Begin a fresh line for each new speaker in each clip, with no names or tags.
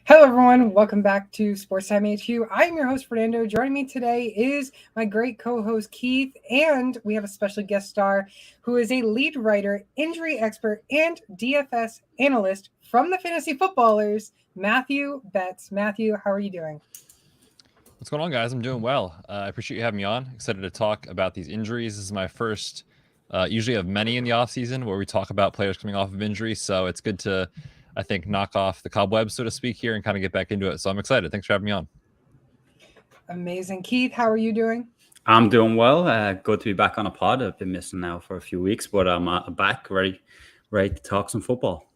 Hello, everyone. Welcome back to SportsTimeHQ. I am your host, Fernando. Joining me today is my great co-host, Keith, and we have a special guest star who is a lead writer, injury expert, and DFS analyst from the Fantasy Footballers, Matthew Betz. Matthew, how are you doing?
What's going on, guys? I'm doing well. I appreciate you having me on. Excited to talk about these injuries. This is my first, usually of many in the offseason, where we talk about players coming off of injury. So it's good to, I think, knock off the cobwebs, so to speak, here and kind of get back into it. So I'm excited. Thanks for having me on.
Amazing. Keith, how are you doing?
I'm doing well. Good to be back on a pod. I've been missing now for a few weeks, but I'm back, ready to talk some football.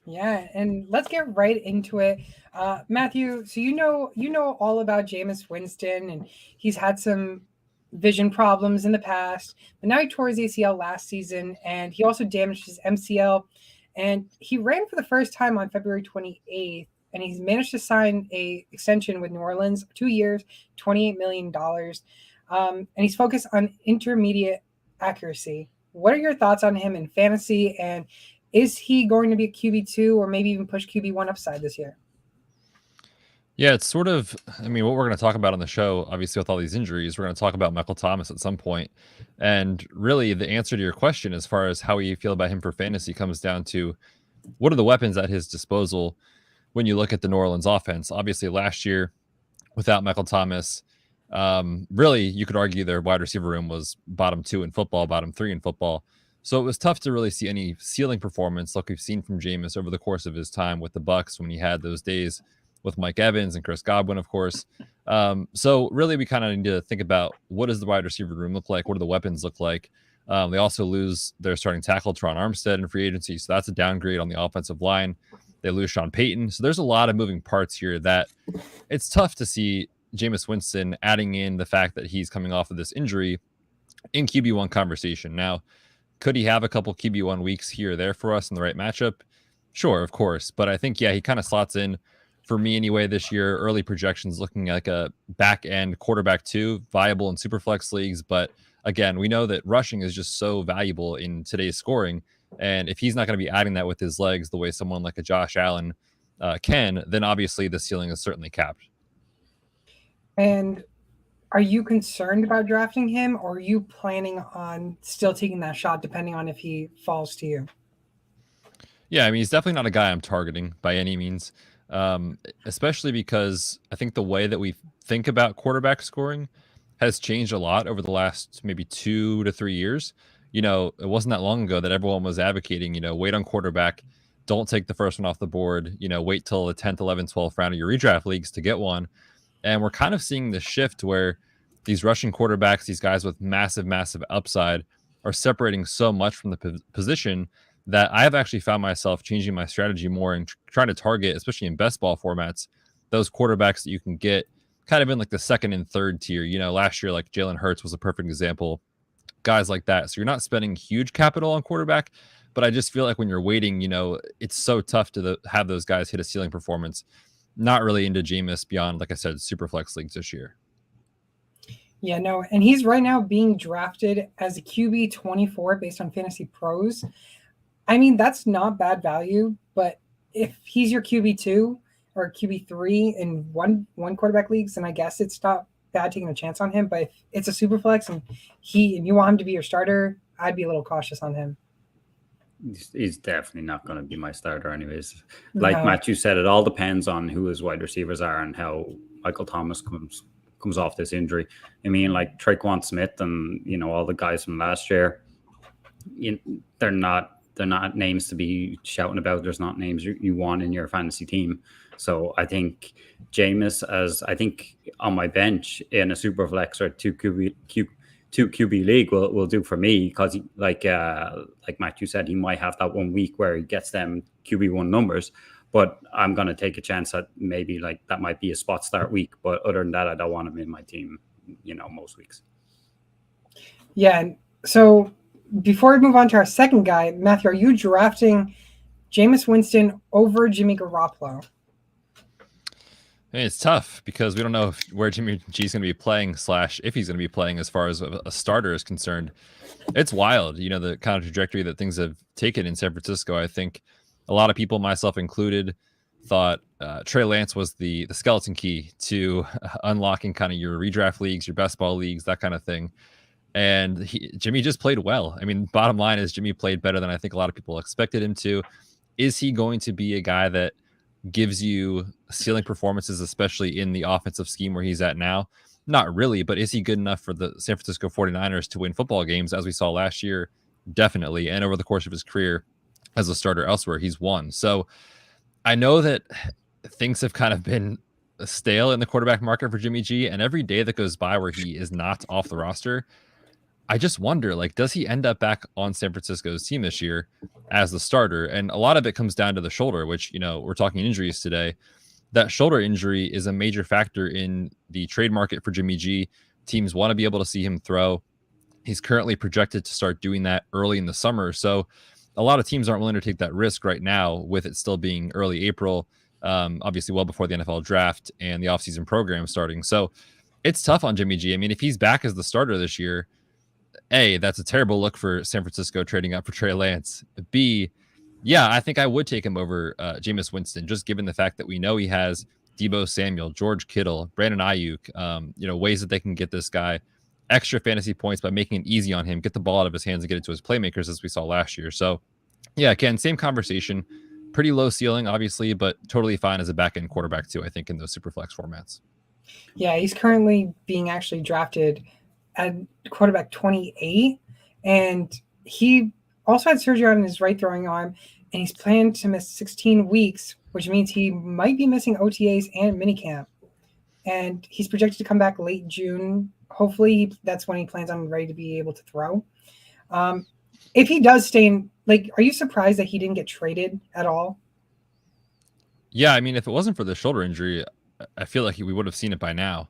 Yeah, and let's get right into it. Matthew, so you know all about Jameis Winston, and he's had some vision problems in the past, but now he tore his ACL last season, and he also damaged his MCL, and he ran for the first time on February 28th, and he's managed to sign a extension with New Orleans, 2 years, $28 million, and he's focused on intermediate accuracy. What are your thoughts on him in fantasy, and is he going to be a QB2 or maybe even push QB1 upside this year?
Yeah, it's sort of, what we're going to talk about on the show, obviously, with all these injuries, we're going to talk about Michael Thomas at some point. And really, the answer to your question, as far as how you feel about him for fantasy, comes down to what are the weapons at his disposal when you look at the New Orleans offense. Obviously, last year, without Michael Thomas, really, you could argue their wide receiver room was bottom 2 in football, bottom 3 in football. So it was tough to really see any ceiling performance like we've seen from Jameis over the course of his time with the Bucs when he had those days with Mike Evans and Chris Godwin, of course. So really, we kind of need to think about what does the wide receiver room look like? What do the weapons look like? They also lose their starting tackle, Teron Armstead, in free agency. So that's a downgrade on the offensive line. They lose Sean Payton. So there's a lot of moving parts here that it's tough to see Jameis Winston adding in the fact that he's coming off of this injury in QB1 conversation. Now, could he have a couple QB1 weeks here or there for us in the right matchup? Sure, of course. But I think, he kind of slots in for me anyway this year. Early projections looking like a back end quarterback 2, viable in superflex leagues. But again, we know that rushing is just so valuable in today's scoring. And if he's not going to be adding that with his legs the way someone like a Josh Allen can, then obviously the ceiling is certainly capped.
And are you concerned about drafting him, or are you planning on still taking that shot depending on if he falls to you?
Yeah, he's definitely not a guy I'm targeting by any means, especially because I think the way that we think about quarterback scoring has changed a lot over the last maybe 2 to 3 years. It wasn't that long ago that everyone was advocating, wait on quarterback, don't take the first one off the board, wait till the 10th, 11th, 12th round of your redraft leagues to get one. And we're kind of seeing this shift where these rushing quarterbacks, these guys with massive, massive upside, are separating so much from the position that I have actually found myself changing my strategy more and trying to target, especially in best ball formats, those quarterbacks that you can get kind of in like the second and third tier. Last year, like Jalen Hurts was a perfect example, guys like that. So you're not spending huge capital on quarterback, but I just feel like when you're waiting, it's so tough to have those guys hit a ceiling performance. Not really into Jameis beyond, like I said, super flex leagues this year.
Yeah, no, and he's right now being drafted as a QB 24 based on Fantasy Pros. That's not bad value, but if he's your QB2 or QB3 in one quarterback leagues, then I guess it's not bad taking a chance on him. But if it's a super flex and you want him to be your starter, I'd be a little cautious on him.
He's definitely not going to be my starter anyways. Like Matthew said, it all depends on who his wide receivers are and how Michael Thomas comes off this injury. Like Tre'Quan Smith and, all the guys from last year, they're not names to be shouting about. There's not names you want in your fantasy team. So I think Jameis, as I think on my bench in a super flex or 2 QB league will do for me, because like Matthew said, he might have that 1 week where he gets them QB1 numbers, but I'm going to take a chance that maybe like that might be a spot start week. But other than that, I don't want him in my team, most weeks.
Yeah. So before we move on to our second guy, Matthew, are you drafting Jameis Winston over Jimmy Garoppolo?
It's tough because we don't know where Jimmy G's going to be playing / if he's going to be playing as far as a starter is concerned. It's wild, the kind of trajectory that things have taken in San Francisco. I think a lot of people, myself included, thought Trey Lance was the skeleton key to unlocking kind of your redraft leagues, your best ball leagues, that kind of thing. And Jimmy just played well. I mean, bottom line is Jimmy played better than I think a lot of people expected him to. Is he going to be a guy that gives you ceiling performances, especially in the offensive scheme where he's at now? Not really, but is he good enough for the San Francisco 49ers to win football games as we saw last year? Definitely. And over the course of his career as a starter elsewhere, he's won. So I know that things have kind of been stale in the quarterback market for Jimmy G, and every day that goes by where he is not off the roster, I just wonder, like, does he end up back on San Francisco's team this year as the starter? And a lot of it comes down to the shoulder, which, you know, we're talking injuries today. That shoulder injury is a major factor in the trade market for Jimmy G. Teams want to be able to see him throw. He's currently projected to start doing that early in the summer. So a lot of teams aren't willing to take that risk right now, with it still being early April, obviously well before the NFL draft and the offseason program starting. So it's tough on Jimmy G. I mean, if he's back as the starter this year, A, that's a terrible look for San Francisco trading up for Trey Lance. B, yeah, I think I would take him over Jameis Winston, just given the fact that we know he has Deebo Samuel, George Kittle, Brandon Ayuk, ways that they can get this guy extra fantasy points by making it easy on him, get the ball out of his hands and get it to his playmakers, as we saw last year. So yeah, again, same conversation, pretty low ceiling, obviously, but totally fine as a back-end quarterback too, I think, in those super flex formats.
Yeah, he's currently being actually drafted at quarterback 28, and he also had surgery on his right throwing arm, and he's planned to miss 16 weeks, which means he might be missing OTAs and minicamp. And he's projected to come back late June. Hopefully that's when he plans on ready to be able to throw. If he does stay in, like, are you surprised that he didn't get traded at all?
Yeah, I mean, if it wasn't for the shoulder injury, I feel like we would have seen it by now.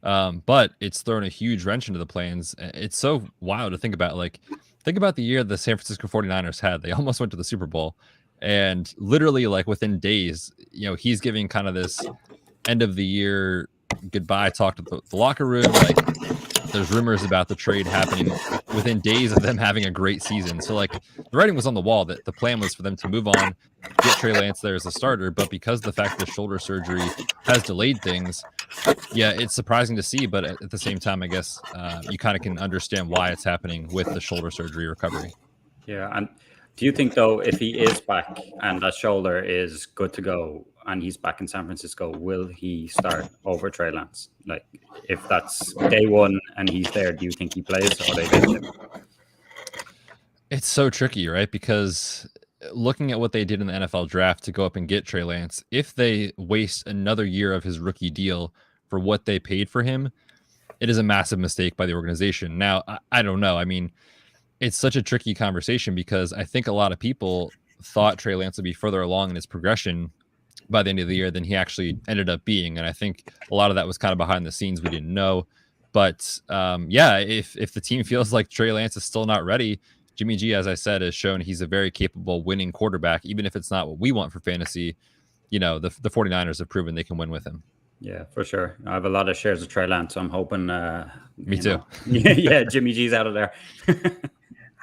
But it's thrown a huge wrench into the plans. It's so wild to think about. Like, think about the year the San Francisco 49ers had. They almost went to the Super Bowl. And literally, like, within days, he's giving kind of this end of the year goodbye talk to the locker room. Like, there's rumors about the trade happening within days of them having a great season. So, like, the writing was on the wall that the plan was for them to move on, get Trey Lance there as a starter. But because the fact that shoulder surgery has delayed things, yeah, it's surprising to see. But at the same time, I guess you kind of can understand why it's happening with the shoulder surgery recovery.
Yeah. And do you think, though, if he is back and that shoulder is good to go and he's back in San Francisco, will he start over Trey Lance? Like, if that's day one and he's there, do you think he plays, or they bench him?
It's so tricky, right? Because looking at what they did in the NFL draft to go up and get Trey Lance, if they waste another year of his rookie deal for what they paid for him, it is a massive mistake by the organization. Now, I don't know. I mean, it's such a tricky conversation because I think a lot of people thought Trey Lance would be further along in his progression by the end of the year than he actually ended up being. And I think a lot of that was kind of behind the scenes. We didn't know. But yeah, if the team feels like Trey Lance is still not ready, Jimmy G, as I said, has shown he's a very capable winning quarterback. Even if it's not what we want for fantasy, the 49ers have proven they can win with him.
Yeah, for sure. I have a lot of shares of Trey Lance, so I'm hoping.
Me too.
Yeah, Jimmy G's out of there.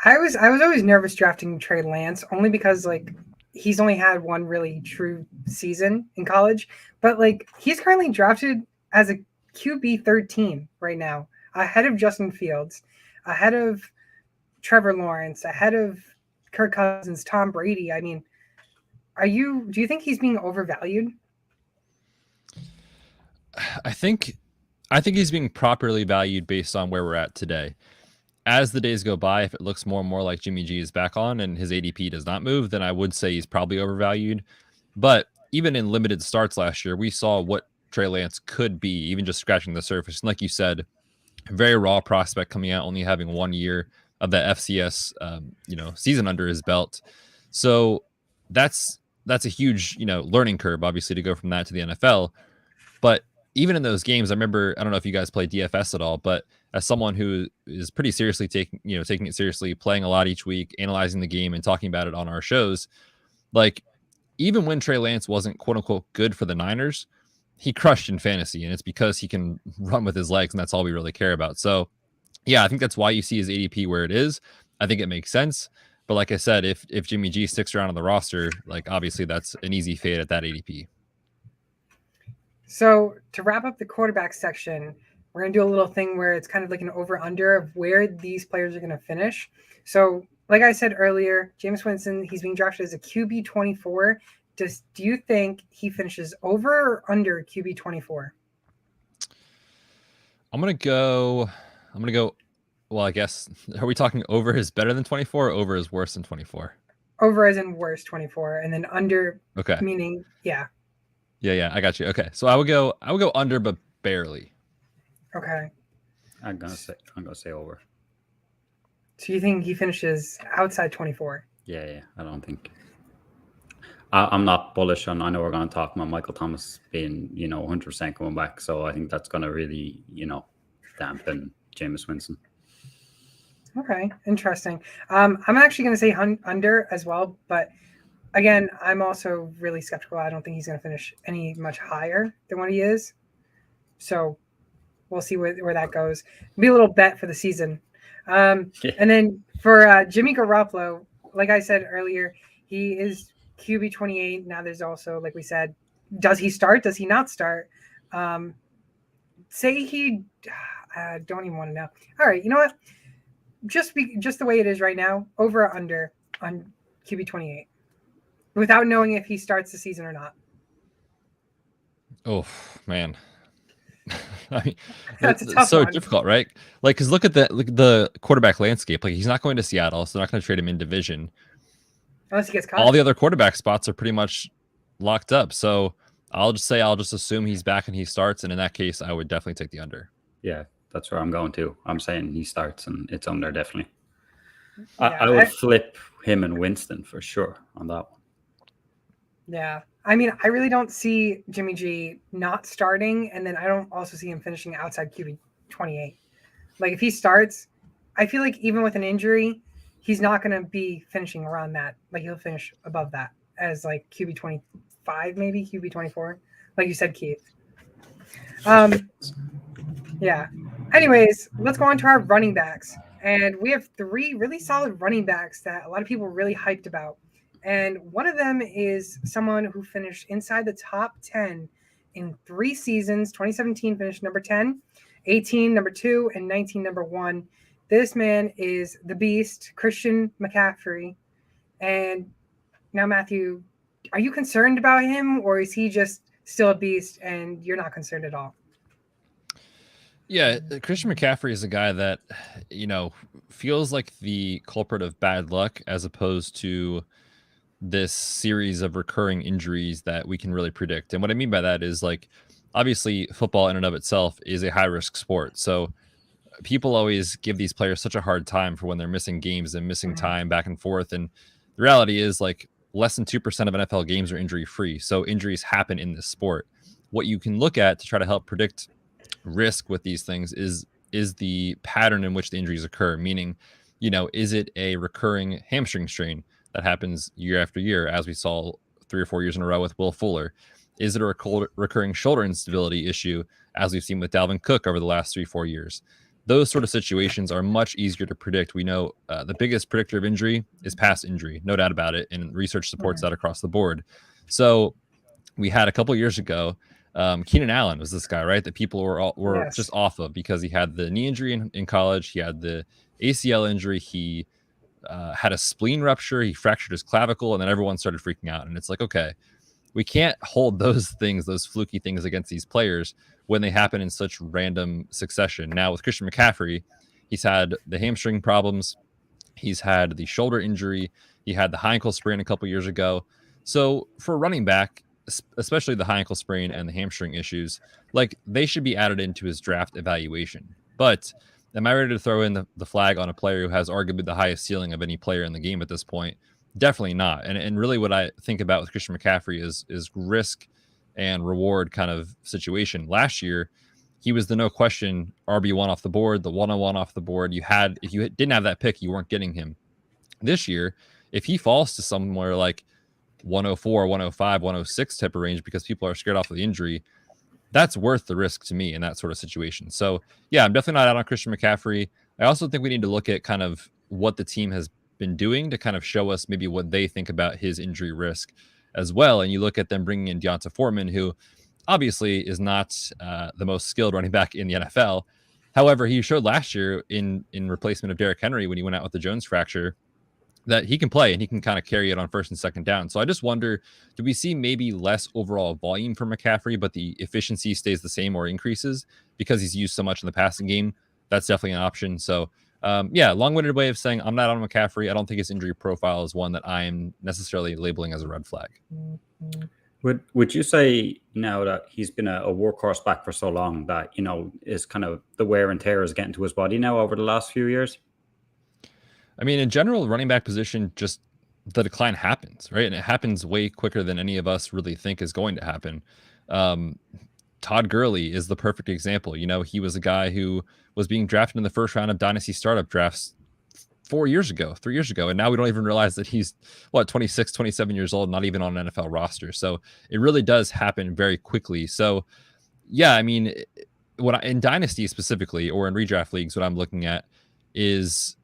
I was always nervous drafting Trey Lance, only because, like, he's only had one really true season in college, but, like, he's currently drafted as a QB 13 right now, ahead of Justin Fields, ahead of Trevor Lawrence, ahead of Kirk Cousins, Tom Brady. I mean, do you think he's being overvalued?
I think he's being properly valued based on where we're at today. As the days go by, if it looks more and more like Jimmy G is back on and his ADP does not move, then I would say he's probably overvalued. But even in limited starts last year, we saw what Trey Lance could be, even just scratching the surface. And like you said, very raw prospect coming out, only having 1 year of that FCS, season under his belt. So that's a huge, learning curve, obviously, to go from that to the NFL. But even in those games, I remember, I don't know if you guys play DFS at all, but as someone who is pretty seriously taking it seriously, playing a lot each week, analyzing the game and talking about it on our shows, like, even when Trey Lance wasn't quote unquote good for the Niners, he crushed in fantasy, and it's because he can run with his legs, and that's all we really care about. So yeah, I think that's why you see his ADP where it is. I think it makes sense. But like I said, if Jimmy G sticks around on the roster, like obviously that's an easy fade at that ADP.
So to wrap up the quarterback section, we're going to do a little thing where it's kind of like an over-under of where these players are going to finish. So like I said earlier, Jameis Winston, he's being drafted as a QB 24. Do you think he finishes over or under QB 24?
I'm gonna go. Well, I guess, are we talking over is better than 24 or over is worse than 24?
Over as in worse 24, and then under meaning yeah.
Yeah, I got you. Okay. So I would go under, but barely.
Okay.
I'm gonna say over.
So you think he finishes outside 24?
Yeah. I don't think. I'm not bullish on. I know we're going to talk about Michael Thomas being, 100% coming back. So I think that's going to really, dampen Jameis Winston.
Okay, interesting. I'm actually going to say under as well, but again, I'm also really skeptical. I don't think he's going to finish any much higher than what he is. So we'll see where that goes. It'll be a little bet for the season. And then for Jimmy Garoppolo, like I said earlier, he is QB 28. Now there's also, like we said, does he start? Does he not start? Say he, I don't even want to know. All right, you know what? Just the way it is right now, over or under on QB 28, without knowing if he starts the season or not.
Oh man, I mean,
that's a tough
so
one.
Difficult, right? Like, because look at the quarterback landscape. Like, he's not going to Seattle, so they're not going to trade him in division.
Unless he gets caught.
All the other quarterback spots are pretty much locked up. So I'll just assume he's back and he starts. And in that case, I would definitely take the under.
Yeah, that's where I'm going to. I'm saying he starts and it's under definitely.
Yeah,
I would flip him and Winston for sure on that one.
Yeah. I mean, I really don't see Jimmy G not starting. And then I don't also see him finishing outside QB 28. Like if he starts, I feel like even with an injury, he's not going to be finishing around that. Like he'll finish above that as like QB 25, maybe QB 24. Like you said, Keith. Yeah. Anyways, let's go on to our running backs. And we have 3 really solid running backs that a lot of people are really hyped about. And one of them is someone who finished inside the top 10 in 3 seasons. 2017 finished number 10, 18 number 2, and 19 number 1. This man is the beast, Christian McCaffrey. And now, Matthew, are you concerned about him, or is he just still a beast and you're not concerned at all?
Yeah, Christian McCaffrey is a guy that, feels like the culprit of bad luck as opposed to this series of recurring injuries that we can really predict. And what I mean by that is, like, obviously football in and of itself is a high-risk sport. So people always give these players such a hard time for when they're missing games and missing time back and forth. And the reality is, like, less than 2% of NFL games are injury-free. So injuries happen in this sport. What you can look at to try to help predict risk with these things is the pattern in which the injuries occur. Meaning, is it a recurring hamstring strain that happens year after year, as we saw 3 or 4 years in a row with Will Fuller? Is it a recurring shoulder instability issue, as we've seen with Dalvin Cook over the last 3-4 years? Those sort of situations are much easier to predict. We know the biggest predictor of injury is past injury, no doubt about it, and research supports that across the board. So we had a couple years ago, Keenan Allen was this guy, right, that people were just off of because he had the knee injury in college, he had the ACL injury, he had a spleen rupture, he fractured his clavicle, and then everyone started freaking out. And it's like, okay, we can't hold those fluky things against these players when they happen in such random succession. Now with Christian McCaffrey, he's had the hamstring problems, he's had the shoulder injury, he had the high ankle sprain a couple years ago. So for a running back, especially the high ankle sprain and the hamstring issues, like, they should be added into his draft evaluation. But am I ready to throw in the flag on a player who has arguably the highest ceiling of any player in the game at this point? Definitely not. And really what I think about with Christian McCaffrey is risk and reward kind of situation. Last year, he was the no question RB1 off the board, the 101 off the board. If you didn't have that pick, you weren't getting him. This year, if he falls to somewhere like 104, 105, 106 type of range because people are scared off of the injury, that's worth the risk to me in that sort of situation. So yeah, I'm definitely not out on Christian McCaffrey. I also think we need to look at kind of what the team has been doing to kind of show us maybe what they think about his injury risk as well. And you look at them bringing in Deonta Foreman, who obviously is not the most skilled running back in the NFL. However, he showed last year in replacement of Derrick Henry when he went out with the Jones fracture that he can play and he can kind of carry it on first and second down. So I just wonder, do we see maybe less overall volume from McCaffrey, but the efficiency stays the same or increases because he's used so much in the passing game? That's definitely an option. So yeah, long-winded way of saying I'm not on McCaffrey. I don't think his injury profile is one that I'm necessarily labeling as a red flag.
Would you say now that he's been a workhorse back for so long that, you know, is kind of the wear and tear is getting to his body now over the last few years?
I mean, in general, running back position, just the decline happens, right? And it happens way quicker than any of us really think is going to happen. Todd Gurley is the perfect example. You know, he was a guy who was being drafted in the first round of dynasty startup drafts 3 years ago. And now we don't even realize that he's 26, 27 years old, not even on an NFL roster. So it really does happen very quickly. So yeah, I mean, in dynasty specifically, or in redraft leagues, what I'm looking at is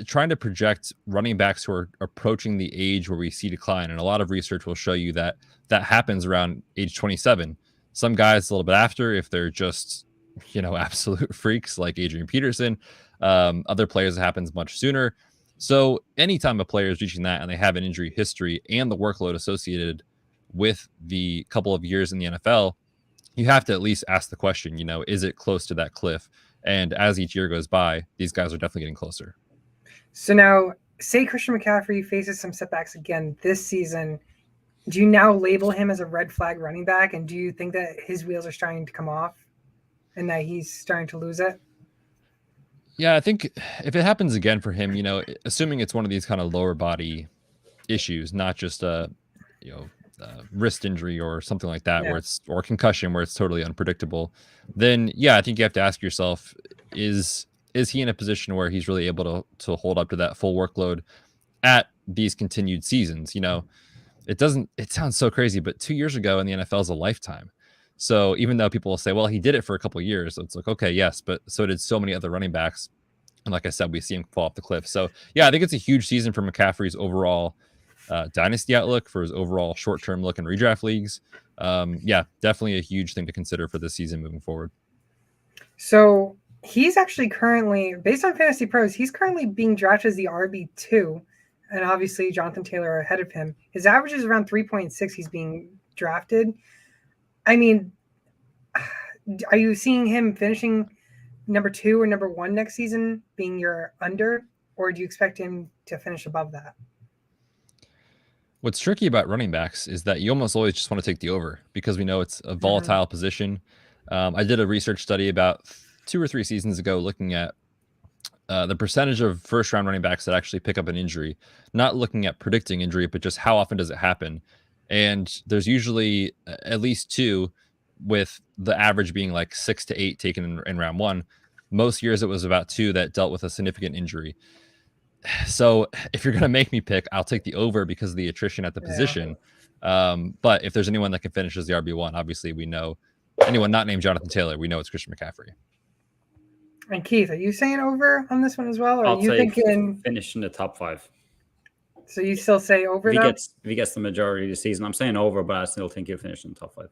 trying to project running backs who are approaching the age where we see decline. And a lot of research will show you that that happens around age 27. Some guys a little bit after, if they're just, you know, absolute freaks like Adrian Peterson. Other players, it happens much sooner. So anytime a player is reaching that and they have an injury history and the workload associated with the couple of years in the NFL, you have to at least ask the question, you know, is it close to that cliff? And as each year goes by, these guys are definitely getting closer.
So now, say Christian McCaffrey faces some setbacks again this season. Do you now label him as a red flag running back? And do you think that his wheels are starting to come off and that he's starting to lose it?
Yeah, I think if it happens again for him, you know, assuming it's one of these kind of lower body issues, not just a, you know, wrist injury or something like that, where it's, or concussion where it's totally unpredictable, then yeah, I think you have to ask yourself, is he in a position where he's really able to hold up to that full workload at these continued seasons? You know, it sounds so crazy, but 2 years ago in the NFL is a lifetime. So even though people will say, well, he did it for a couple of years, it's like, okay, yes, but so did so many other running backs. And like I said, we see him fall off the cliff. So yeah, I think it's a huge season for McCaffrey's overall dynasty outlook, for his overall short-term look in redraft leagues. Yeah, definitely a huge thing to consider for this season moving forward.
So he's actually currently, based on Fantasy Pros, he's currently being drafted as the RB2, and obviously Jonathan Taylor ahead of him. His average is around 3.6. He's being drafted. I mean, are you seeing him finishing number 2 or number 1 next season being your under, or do you expect him to finish above that?
What's tricky about running backs is that you almost always just want to take the over because we know it's a volatile position. I did a research study about 2 or 3 seasons ago looking at the percentage of first-round running backs that actually pick up an injury, not looking at predicting injury, but just how often does it happen. And there's usually at least 2, with the average being like 6 to 8 taken in round 1. Most years it was about 2 that dealt with a significant injury. So if you're going to make me pick, I'll take the over because of the attrition at the position. But if there's anyone that can finish as the RB1, obviously we know anyone not named Jonathan Taylor, we know it's Christian McCaffrey.
And Keith, are you saying over on this one as well? Or
I'll
are you thinking
finish in the top 5?
So you still say over?
If he gets the majority of the season, I'm saying over, but I still think he'll finish in the top 5.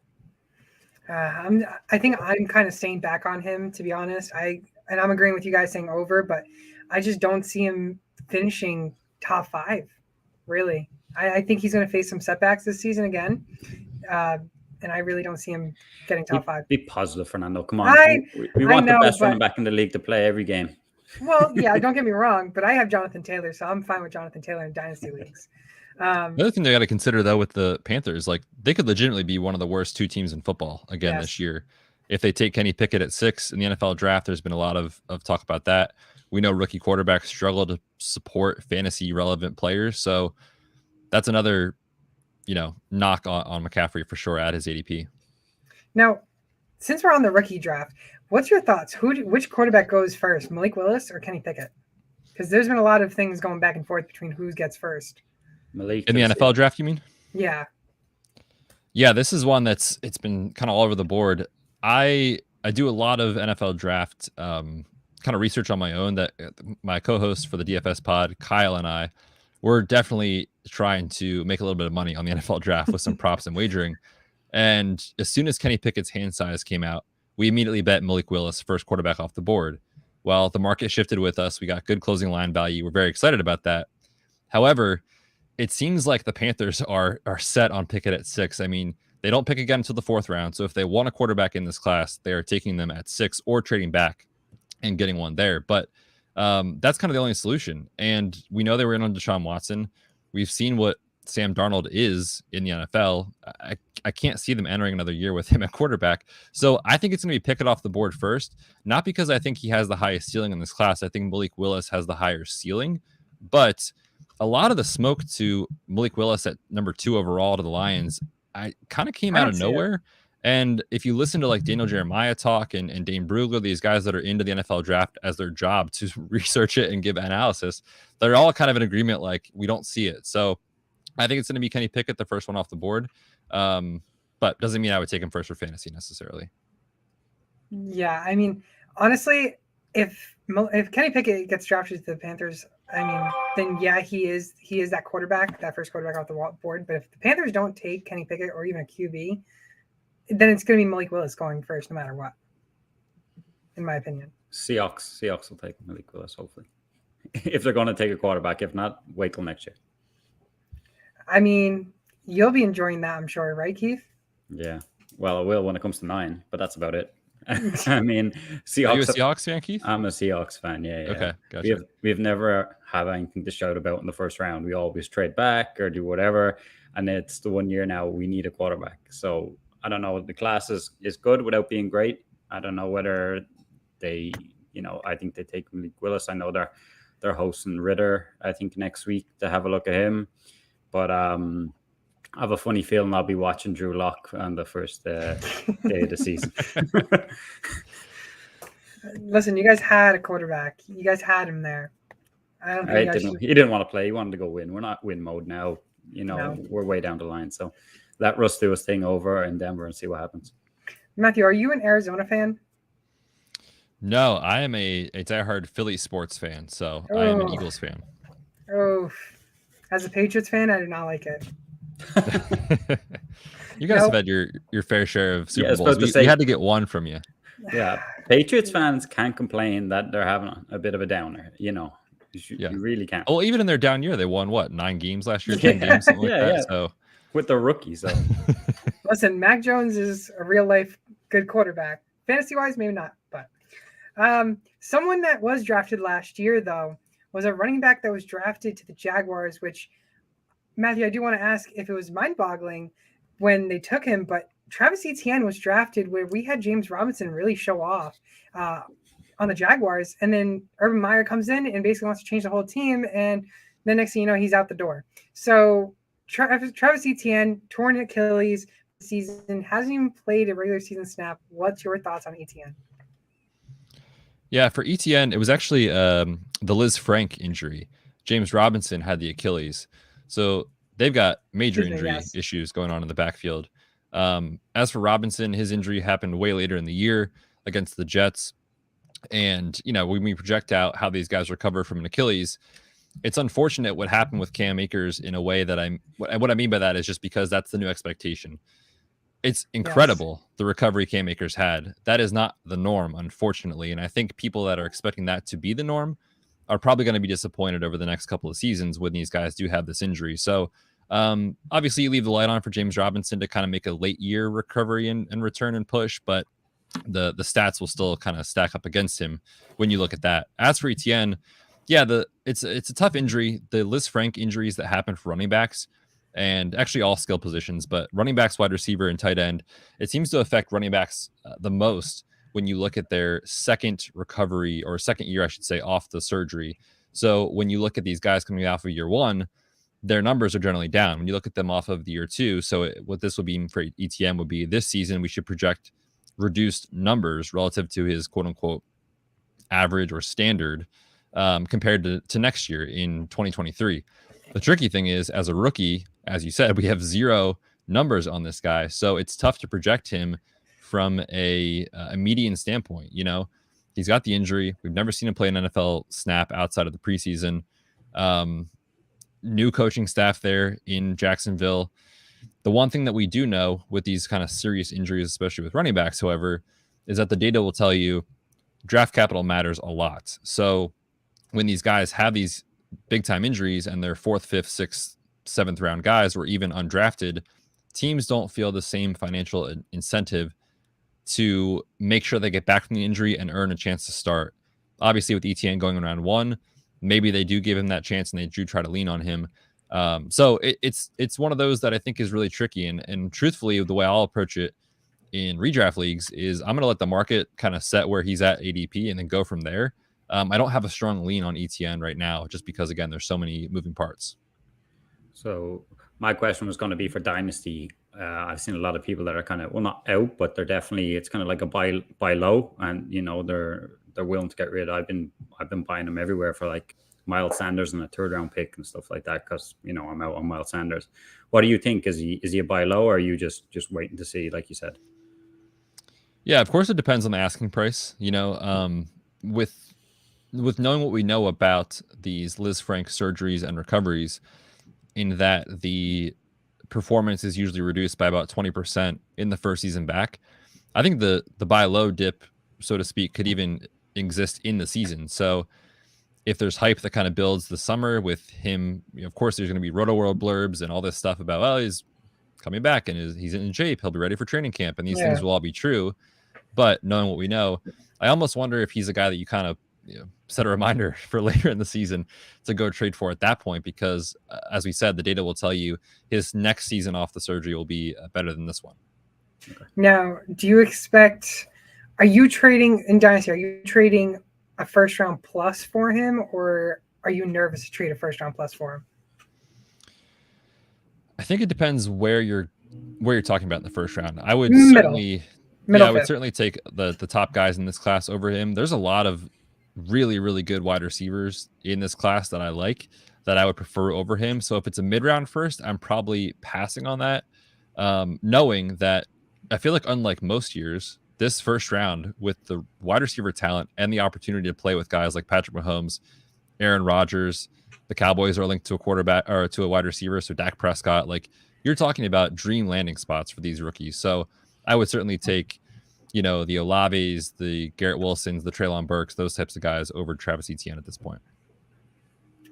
I think I'm kind of staying back on him, to be honest. I'm agreeing with you guys saying over, but I just don't see him finishing top 5. Really, I think he's going to face some setbacks this season again, and I really don't see him getting top 5.
Be positive, Fernando. Come on, we want the best running back in the league to play every game.
Well, yeah, don't get me wrong, but I have Jonathan Taylor, so I'm fine with Jonathan Taylor in dynasty leagues.
The other thing they got to consider, though, with the Panthers, like they could legitimately be one of the worst 2 teams in football again this year. If they take Kenny Pickett at 6 in the NFL draft, there's been a lot of talk about that. We know rookie quarterbacks struggle to support fantasy relevant players. So that's another, you know, knock on McCaffrey for sure at his ADP.
Now, since we're on the rookie draft, what's your thoughts? Which quarterback goes first, Malik Willis or Kenny Pickett? Because there's been a lot of things going back and forth between who gets first.
Malik
in the NFL draft, you mean?
Yeah.
Yeah, this is one it's been kind of all over the board. I do a lot of NFL draft kind of research on my own that my co-host for the DFS pod, Kyle, and I we're definitely trying to make a little bit of money on the NFL draft with some props and wagering. And as soon as Kenny Pickett's hand size came out, we immediately bet Malik Willis, first quarterback off the board. Well, the market shifted with us. We got good closing line value. We're very excited about that. However, it seems like the Panthers are set on Pickett at 6. I mean, they don't pick again until the 4th round. So if they want a quarterback in this class, they are taking them at 6 or trading back and getting one there. But that's kind of the only solution. And we know they were in on Deshaun Watson. We've seen what Sam Darnold is in the NFL. I can't see them entering another year with him at quarterback. So I think it's going to be Pickett off the board first, not because I think he has the highest ceiling in this class. I think Malik Willis has the higher ceiling, but a lot of the smoke to Malik Willis at number 2 overall to the Lions, I kind of came out of nowhere. And if you listen to like Daniel Jeremiah talk and Dane Brugler, these guys that are into the NFL draft as their job to research it and give analysis, they're all kind of in agreement. Like, we don't see it. So I think it's going to be Kenny Pickett, the first one off the board. But doesn't mean I would take him first for fantasy necessarily.
Yeah. I mean, honestly, if Kenny Pickett gets drafted to the Panthers, I mean, then yeah, he is that quarterback, that first quarterback off the board. But if the Panthers don't take Kenny Pickett or even a QB, then it's going to be Malik Willis going first, no matter what, in my opinion.
Seahawks will take Malik Willis, hopefully. If they're going to take a quarterback. If not, wait till next year.
I mean, you'll be enjoying that, I'm sure, right, Keith?
Yeah. Well, I will when it comes to 9, but that's about it. I mean, Seahawks.
Are you a Seahawks fan, Keith?
I'm a Seahawks fan, yeah.
Okay, gotcha.
We've never had anything to shout about in the first round. We always trade back or do whatever, and it's the 1 year now we need a quarterback. So I don't know. The class is good without being great. I don't know whether they, I think they take Malik Willis. I know they're hosting Ritter, I think, next week to have a look at him. But I have a funny feeling I'll be watching Drew Lock on the first day of the season.
Listen, you guys had a quarterback. You guys had him there. I don't think
he didn't want to play. He wanted to go win. We're not win mode now. No. We're way down the line. So let Russ do his thing over in Denver and see what happens.
Matthew, are you an Arizona fan?
No, I am a diehard Philly sports fan. So I am an Eagles fan.
Oh, as a Patriots fan, I do not like it.
You guys have had your fair share of Super Bowls. We had to get one from you.
Yeah, Patriots fans can't complain that they're having a bit of a downer. You really can't.
Well, even in their down year, they won 9 games last year, 10 games, something like that. So
with the rookies, so.
Listen, Mac Jones is a real life good quarterback. Fantasy wise, maybe not, but someone that was drafted last year though was a running back that was drafted to the Jaguars, which, Matthew, I do want to ask if it was mind-boggling when they took him, but Travis Etienne was drafted where we had James Robinson really show off on the Jaguars, and then Urban Meyer comes in and basically wants to change the whole team, and the next thing you know, he's out the door. So Travis Etienne, torn Achilles season, hasn't even played a regular season snap. What's your thoughts on Etienne?
Yeah, for Etienne, it was actually the Liz Frank injury. James Robinson had the Achilles. So they've got major injury issues going on in the backfield. As for Robinson, his injury happened way later in the year against the Jets. And, when we project out how these guys recover from an Achilles, it's unfortunate what happened with Cam Akers in a way that what I mean by that is just because that's the new expectation. It's incredible, the recovery Cam Akers had. That is not the norm, unfortunately. And I think people that are expecting that to be the norm are probably going to be disappointed over the next couple of seasons when these guys do have this injury. So obviously you leave the light on for James Robinson to kind of make a late year recovery and return and push, but the stats will still kind of stack up against him when you look at that. As for Etienne, it's a tough injury. The Liz Frank injuries that happen for running backs, and actually all skill positions, but running backs, wide receiver, and tight end, it seems to affect running backs the most when you look at their second recovery, or second year, I should say, off the surgery. So when you look at these guys coming off of year 1, their numbers are generally down. When you look at them off of the year 2, so what this would be for ETM would be this season, we should project reduced numbers relative to his quote unquote average or standard compared to next year in 2023. The tricky thing is, as a rookie, as you said, we have 0 numbers on this guy. So it's tough to project him from a median standpoint. He's got the injury. We've never seen him play an NFL snap outside of the preseason. new coaching staff there in Jacksonville. The one thing that we do know with these kind of serious injuries, especially with running backs, however, is that the data will tell you draft capital matters a lot. So when these guys have these big time injuries and they're 4th, 5th, 6th, 7th round guys or even undrafted, teams don't feel the same financial incentive to make sure they get back from the injury and earn a chance to start. Obviously, with ETN going in round 1, maybe they do give him that chance and they do try to lean on him. So it's one of those that I think is really tricky. And truthfully, the way I'll approach it in redraft leagues is I'm going to let the market kind of set where he's at ADP and then go from there. I don't have a strong lean on ETN right now, just because, again, there's so many moving parts.
So my question was going to be for Dynasty. I've seen a lot of people that are kind of, well, not out, but they're definitely, it's kind of like a buy low, and they're willing to get rid. I've been buying them everywhere for like Miles Sanders and a 3rd round pick and stuff like that, because I'm out on Miles Sanders. What do you think? Is he a buy low, or are you just waiting to see, like you said?
Yeah, of course it depends on the asking price. With knowing what we know about these Liz Frank surgeries and recoveries, in that the performance is usually reduced by about 20% in the first season back, I think the buy low dip, so to speak, could even exist in the season. So if there's hype that kind of builds the summer with him, of course there's going to be Roto World blurbs and all this stuff about, well, he's coming back and he's in shape, he'll be ready for training camp, and these things will all be true. But knowing what we know, I almost wonder if he's a guy that you kind of set a reminder for later in the season to go trade for at that point, because as we said, the data will tell you his next season off the surgery will be better than this one.
Okay. Now, are you trading in Dynasty? Are you trading a 1st round plus for him, or are you nervous to trade a 1st round plus for him?
I think it depends where you're talking about in the 1st round. I would certainly take the top guys in this class over him. There's a lot of really, really good wide receivers in this class that I like, that I would prefer over him. So if it's a mid-round first, I'm probably passing on that, knowing that I feel like, unlike most years, this 1st round, with the wide receiver talent and the opportunity to play with guys like Patrick Mahomes, Aaron Rodgers, the Cowboys are linked to a quarterback or to a wide receiver, so Dak Prescott, like, you're talking about dream landing spots for these rookies. So I would certainly take the Olaves, the Garrett Wilsons, the Treylon Burks, those types of guys over Travis Etienne at this point.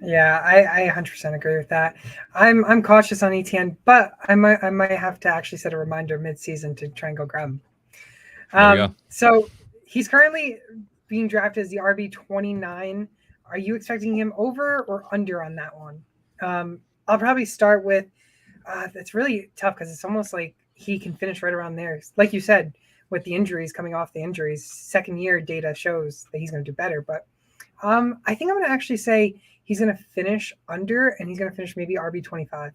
Yeah, I 100% agree with that. I'm cautious on Etienne, but I might have to actually set a reminder mid-season to try and go grab him. So he's currently being drafted as the RB 29. Are you expecting him over or under on that one? I'll probably start with it's really tough because it's almost like he can finish right around there. Like you said, with the injuries, coming off the injuries, 2nd year data shows that he's going to do better. But I think I'm going to actually say he's going to finish under, and he's going to finish maybe RB 25. I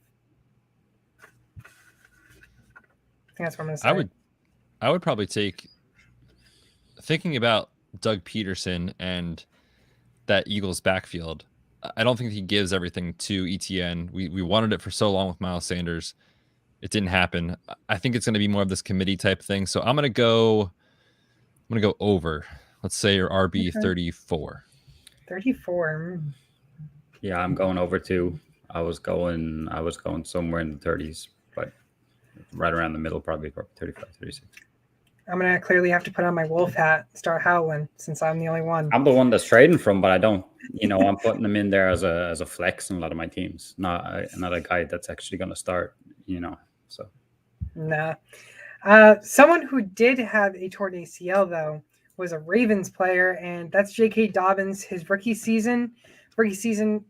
think that's what I'm going to say.
I would probably take, thinking about Doug Peterson and that Eagles backfield, I don't think he gives everything to ETN. We wanted it for so long with Miles Sanders. It didn't happen. I think it's going to be more of this committee type thing. So I'm going to go over. Let's say your RB 34.
34.
Yeah, I'm going over too. I was going somewhere in the 30s, but right around the middle, probably 35, 36.
I'm going to clearly have to put on my wolf hat, start howling, since I'm the only one.
I'm the one that's trading from, but I don't, I'm putting them in there as a flex in a lot of my teams, not a guy that's actually going to start, so.
Nah. Someone who did have a torn ACL, though, was a Ravens player, and that's J.K. Dobbins. His rookie season,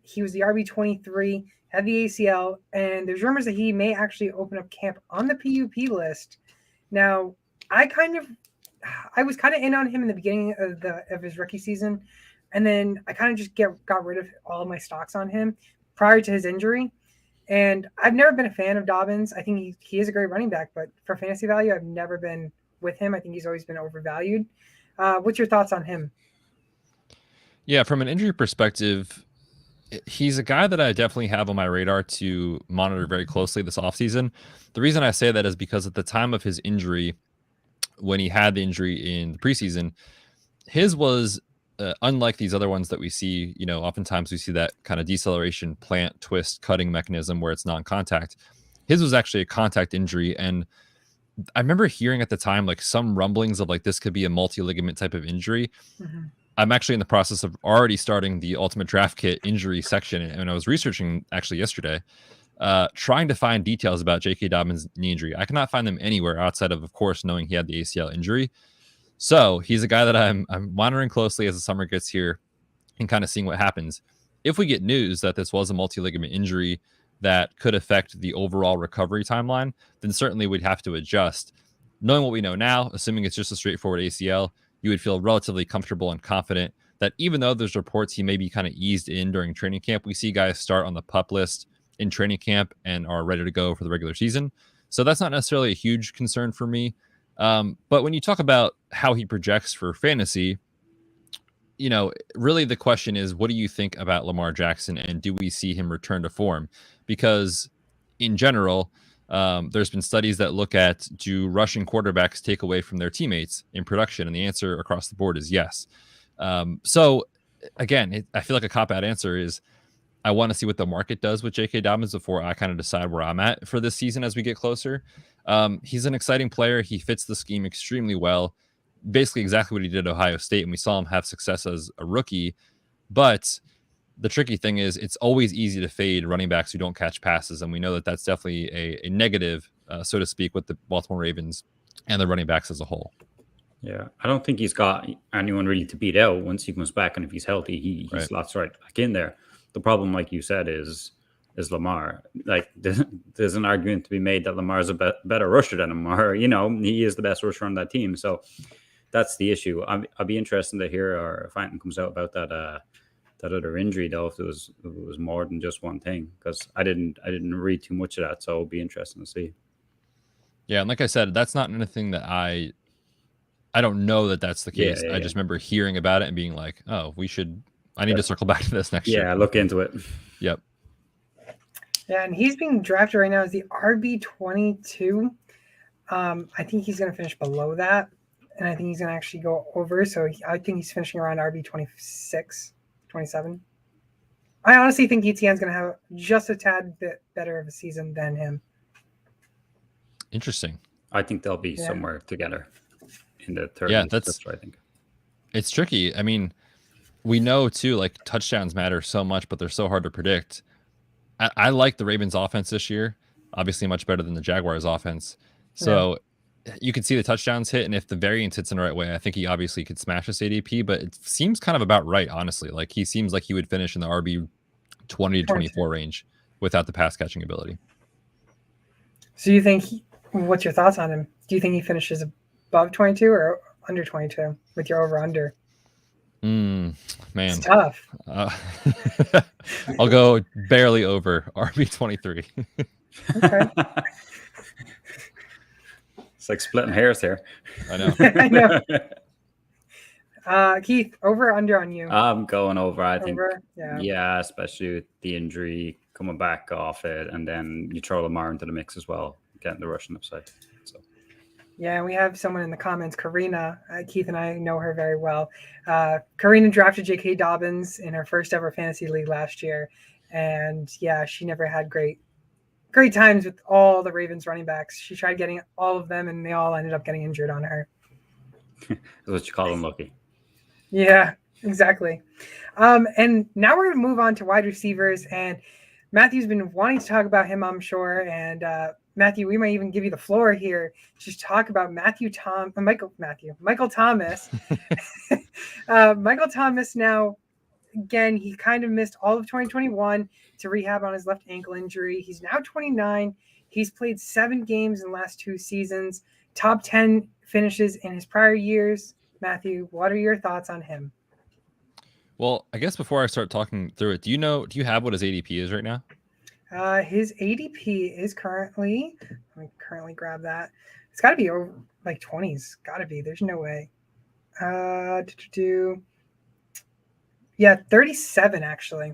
he was the RB 23, had the ACL, and there's rumors that he may actually open up camp on the PUP list. Now, I was kind of in on him in the beginning of his rookie season, and then I kind of just got rid of all of my stocks on him prior to his injury. And I've never been a fan of Dobbins. I think he is a great running back, but for fantasy value, I've never been with him. I think he's always been overvalued. What's your thoughts on him?
Yeah, from an injury perspective, he's a guy that I definitely have on my radar to monitor very closely this offseason. The reason I say that is because at the time of his injury, when he had the injury in the preseason, his was unlike these other ones that we see, oftentimes we see that kind of deceleration, plant, twist, cutting mechanism where it's non-contact. His was actually a contact injury, and I remember hearing at the time like some rumblings of like this could be a multi-ligament type of injury.
Mm-hmm.
I'm actually in the process of already starting the Ultimate Draft Kit injury section, and I was researching actually yesterday, trying to find details about J.K. Dobbins' knee injury. I cannot find them anywhere outside of course, knowing he had the ACL injury. So he's a guy that I'm monitoring closely as the summer gets here and kind of seeing what happens. If we get news that this was a multi-ligament injury that could affect the overall recovery timeline, then certainly we'd have to adjust. Knowing what we know now, assuming it's just a straightforward ACL, you would feel relatively comfortable and confident that even though there's reports he may be kind of eased in during training camp, we see guys start on the PUP list in training camp and are ready to go for the regular season. So that's not necessarily a huge concern for me. But when you talk about how he projects for fantasy, really the question is, what do you think about Lamar Jackson, and do we see him return to form? Because in general, there's been studies that look at, do rushing quarterbacks take away from their teammates in production? And the answer across the board is yes. So again, I feel like a cop-out answer is I want to see what the market does with J.K. Dobbins before I kind of decide where I'm at for this season as we get closer. He's an exciting player. He fits the scheme extremely well. Basically exactly what he did at Ohio State, and we saw him have success as a rookie. But the tricky thing is it's always easy to fade running backs who don't catch passes, and we know that that's definitely a negative, so to speak, with the Baltimore Ravens and the running backs as a whole.
Yeah, I don't think he's got anyone really to beat out once he comes back, and if he's healthy, he slots right back in there. The problem, like you said, is Lamar. Like there's an argument to be made that Lamar is a better rusher than him, or he is the best rusher on that team. So that's the issue. I'll be interested to hear or if anything comes out about that other injury, though, if it was more than just one thing, because I didn't read too much of that, so it'll be interesting to see.
Yeah, and like I said, that's not anything that I don't know that that's the case. I just remember hearing about it and being like, oh, I need to circle back to this next year.
Yeah, look into it.
Yep.
Yeah, and he's being drafted right now as the RB22. I think he's going to finish below that, and I think he's going to actually go over. So I think he's finishing around RB26, 27. I honestly think ETN's going to have just a tad bit better of a season than him.
Interesting.
I think they'll be somewhere together in the third.
Yeah,
I think
it's tricky. I mean, we know too, like touchdowns matter so much, but they're so hard to predict. I like the Ravens offense this year, obviously much better than the Jaguars offense. So you can see the touchdowns hit, and if the variance hits in the right way, I think he obviously could smash this ADP, but it seems kind of about right, honestly. Like he seems like he would finish in the RB 20 to 24 range without the pass catching ability.
So you think, what's your thoughts on him? Do you think he finishes above 22 or under 22 with your over-under?
Man,
it's tough.
I'll go barely over RB 23.
Okay.
It's like splitting hairs here.
I know.
I know. Keith, over or under on you?
I'm going over. I think.
Yeah,
especially with the injury coming back off it, and then you throw Lamar into the mix as well, getting the rushing upside. So.
Yeah, we have someone in the comments, Karina. Keith and I know her very well. Karina drafted J.K. Dobbins in her first ever fantasy league last year. And yeah, she never had great times with all the Ravens running backs. She tried getting all of them, and they all ended up getting injured on her.
That's what you call unlucky.
Yeah, exactly. And now we're going to move on to wide receivers. And Matthew's been wanting to talk about him, I'm sure. And Matthew, we might even give you the floor here. Just talk about Michael Thomas. Michael Thomas now, again, he kind of missed all of 2021 to rehab on his left ankle injury. He's now 29. He's played 7 games in the last 2 seasons, top 10 finishes in his prior years. Matthew, what are your thoughts on him?
Well, I guess before I start talking through it, do you have what his ADP is right now?
His ADP is currently, let me currently grab that. It's got to be over like 20s. Got to be. There's no way. Yeah, 37 actually.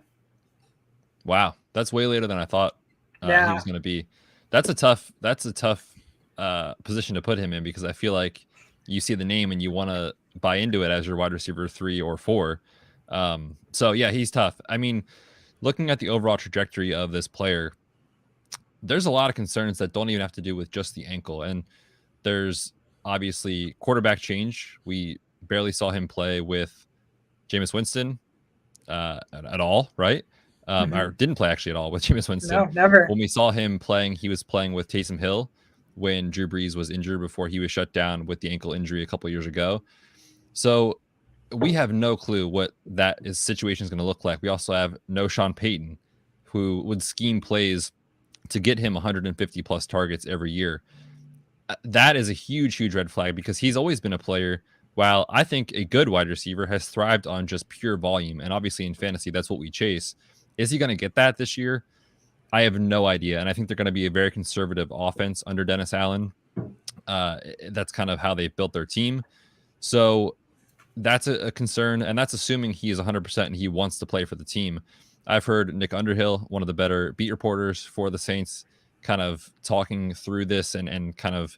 Wow, that's way later than I thought he was going to be. That's a tough position to put him in, because I feel like you see the name and you want to buy into it as your wide receiver 3 or 4. So yeah, he's tough. I mean, looking at the overall trajectory of this player, there's a lot of concerns that don't even have to do with just the ankle. And there's obviously quarterback change. We barely saw him play with Jameis Winston at all, right? Or didn't play actually at all with Jameis Winston.
No, never.
When we saw him playing, he was playing with Taysom Hill when Drew Brees was injured before he was shut down with the ankle injury a couple years ago. So we have no clue what that situation is going to look like. We also have no Sean Payton, who would scheme plays to get him 150 plus targets every year. That is a huge red flag, because he's always been a player. While I think a good wide receiver has thrived on just pure volume, and obviously in fantasy, that's what we chase. Is he going to get that this year? I have no idea. And I think they're going to be a very conservative offense under Dennis Allen. That's kind of how they built their team. So that's a concern. And that's assuming he is 100% and he wants to play for the team. I've heard Nick Underhill, one of the better beat reporters for the Saints, kind of talking through this and kind of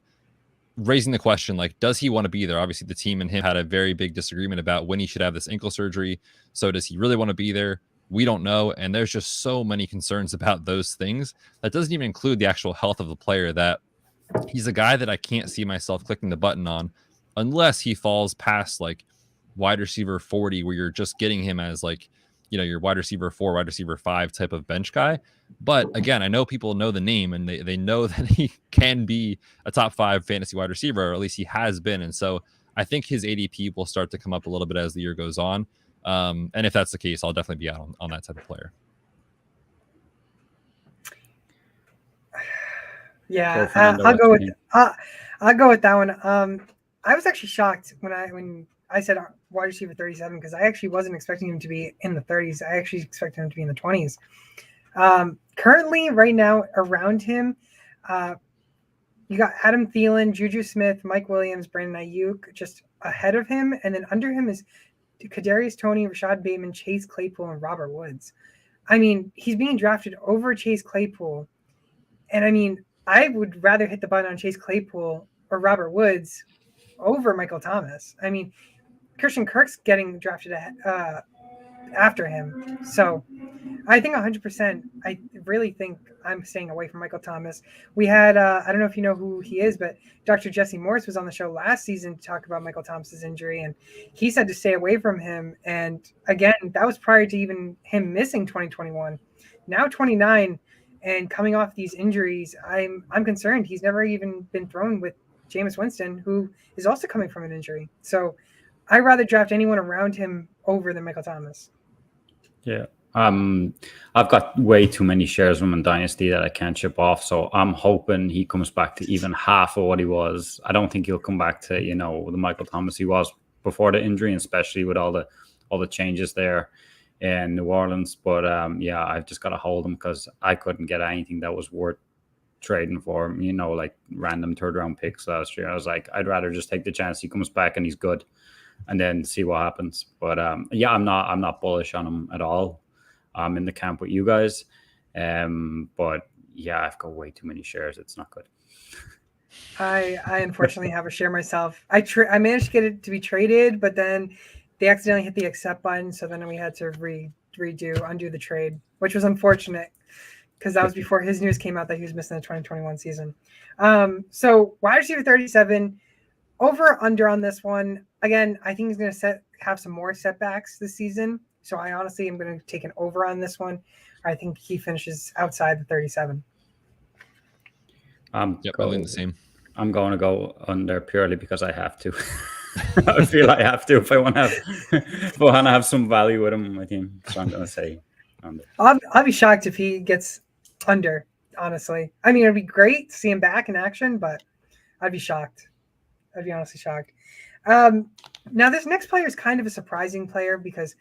raising the question, like, does he want to be there? Obviously, the team and him had a very big disagreement about when he should have this ankle surgery. So does he really want to be there? We don't know. And there's just so many concerns about those things. That doesn't even include the actual health of the player, that he's a guy that I can't see myself clicking the button on unless he falls past like wide receiver 40, where you're just getting him as like, you know, your wide receiver 4, wide receiver 5 type of bench guy. But again, I know people know the name and they know that he can be a top 5 fantasy wide receiver, or at least he has been. And so I think his ADP will start to come up a little bit as the year goes on. And if that's the case, I'll definitely be out on that type of player.
Yeah, I'll go with that one. I was actually shocked when I said wide receiver 37, because I actually wasn't expecting him to be in the 30s. I actually expected him to be in the 20s. Currently, right now, around him, you got Adam Thielen, Juju Smith, Mike Williams, Brandon Ayuk just ahead of him. And then under him is Kadarius Toney, Rashad Bateman, Chase Claypool, and Robert Woods. I mean, he's being drafted over Chase Claypool. And I mean, I would rather hit the button on Chase Claypool or Robert Woods over Michael Thomas. I mean, Christian Kirk's getting drafted after him. So I think 100%, I really think I'm staying away from Michael Thomas. We had, I don't know if you know who he is, but Dr. Jesse Morris was on the show last season to talk about Michael Thomas's injury, and he said to stay away from him. And again, that was prior to even him missing 2021. Now 29 and coming off these injuries, I'm concerned. He's never even been thrown with Jameis Winston, who is also coming from an injury. So I'd rather draft anyone around him over than Michael Thomas.
Yeah. I've got way too many shares from in Dynasty that I can't ship off. So I'm hoping he comes back to even half of what he was. I don't think he'll come back to, you know, the Michael Thomas he was before the injury, and especially with all the changes there in New Orleans. But yeah, I've just got to hold him because I couldn't get anything that was worth trading for him, you know, like random 3rd round picks last year. I was like, I'd rather just take the chance he comes back and he's good and then see what happens. But yeah, I'm not bullish on him at all. I'm in the camp with you guys. But yeah, I've got way too many shares. It's not good.
I unfortunately have a share myself. I managed to get it to be traded, but then they accidentally hit the accept button. So then we had to undo the trade, which was unfortunate because that was before his news came out that he was missing the 2021 season. So wide receiver 37, over or under on this one. Again, I think he's going to have some more setbacks this season. So I honestly am going to take an over on this one. I think he finishes outside the 37.
Yep, probably the same.
I'm going to go under purely because I have to. I feel I have to if I want to have some value with him on my team. So I'm going to say under.
I'll be shocked if he gets under, honestly. I mean, it'd be great to see him back in action, but I'd be shocked. I'd be honestly shocked. Now, this next player is kind of a surprising player because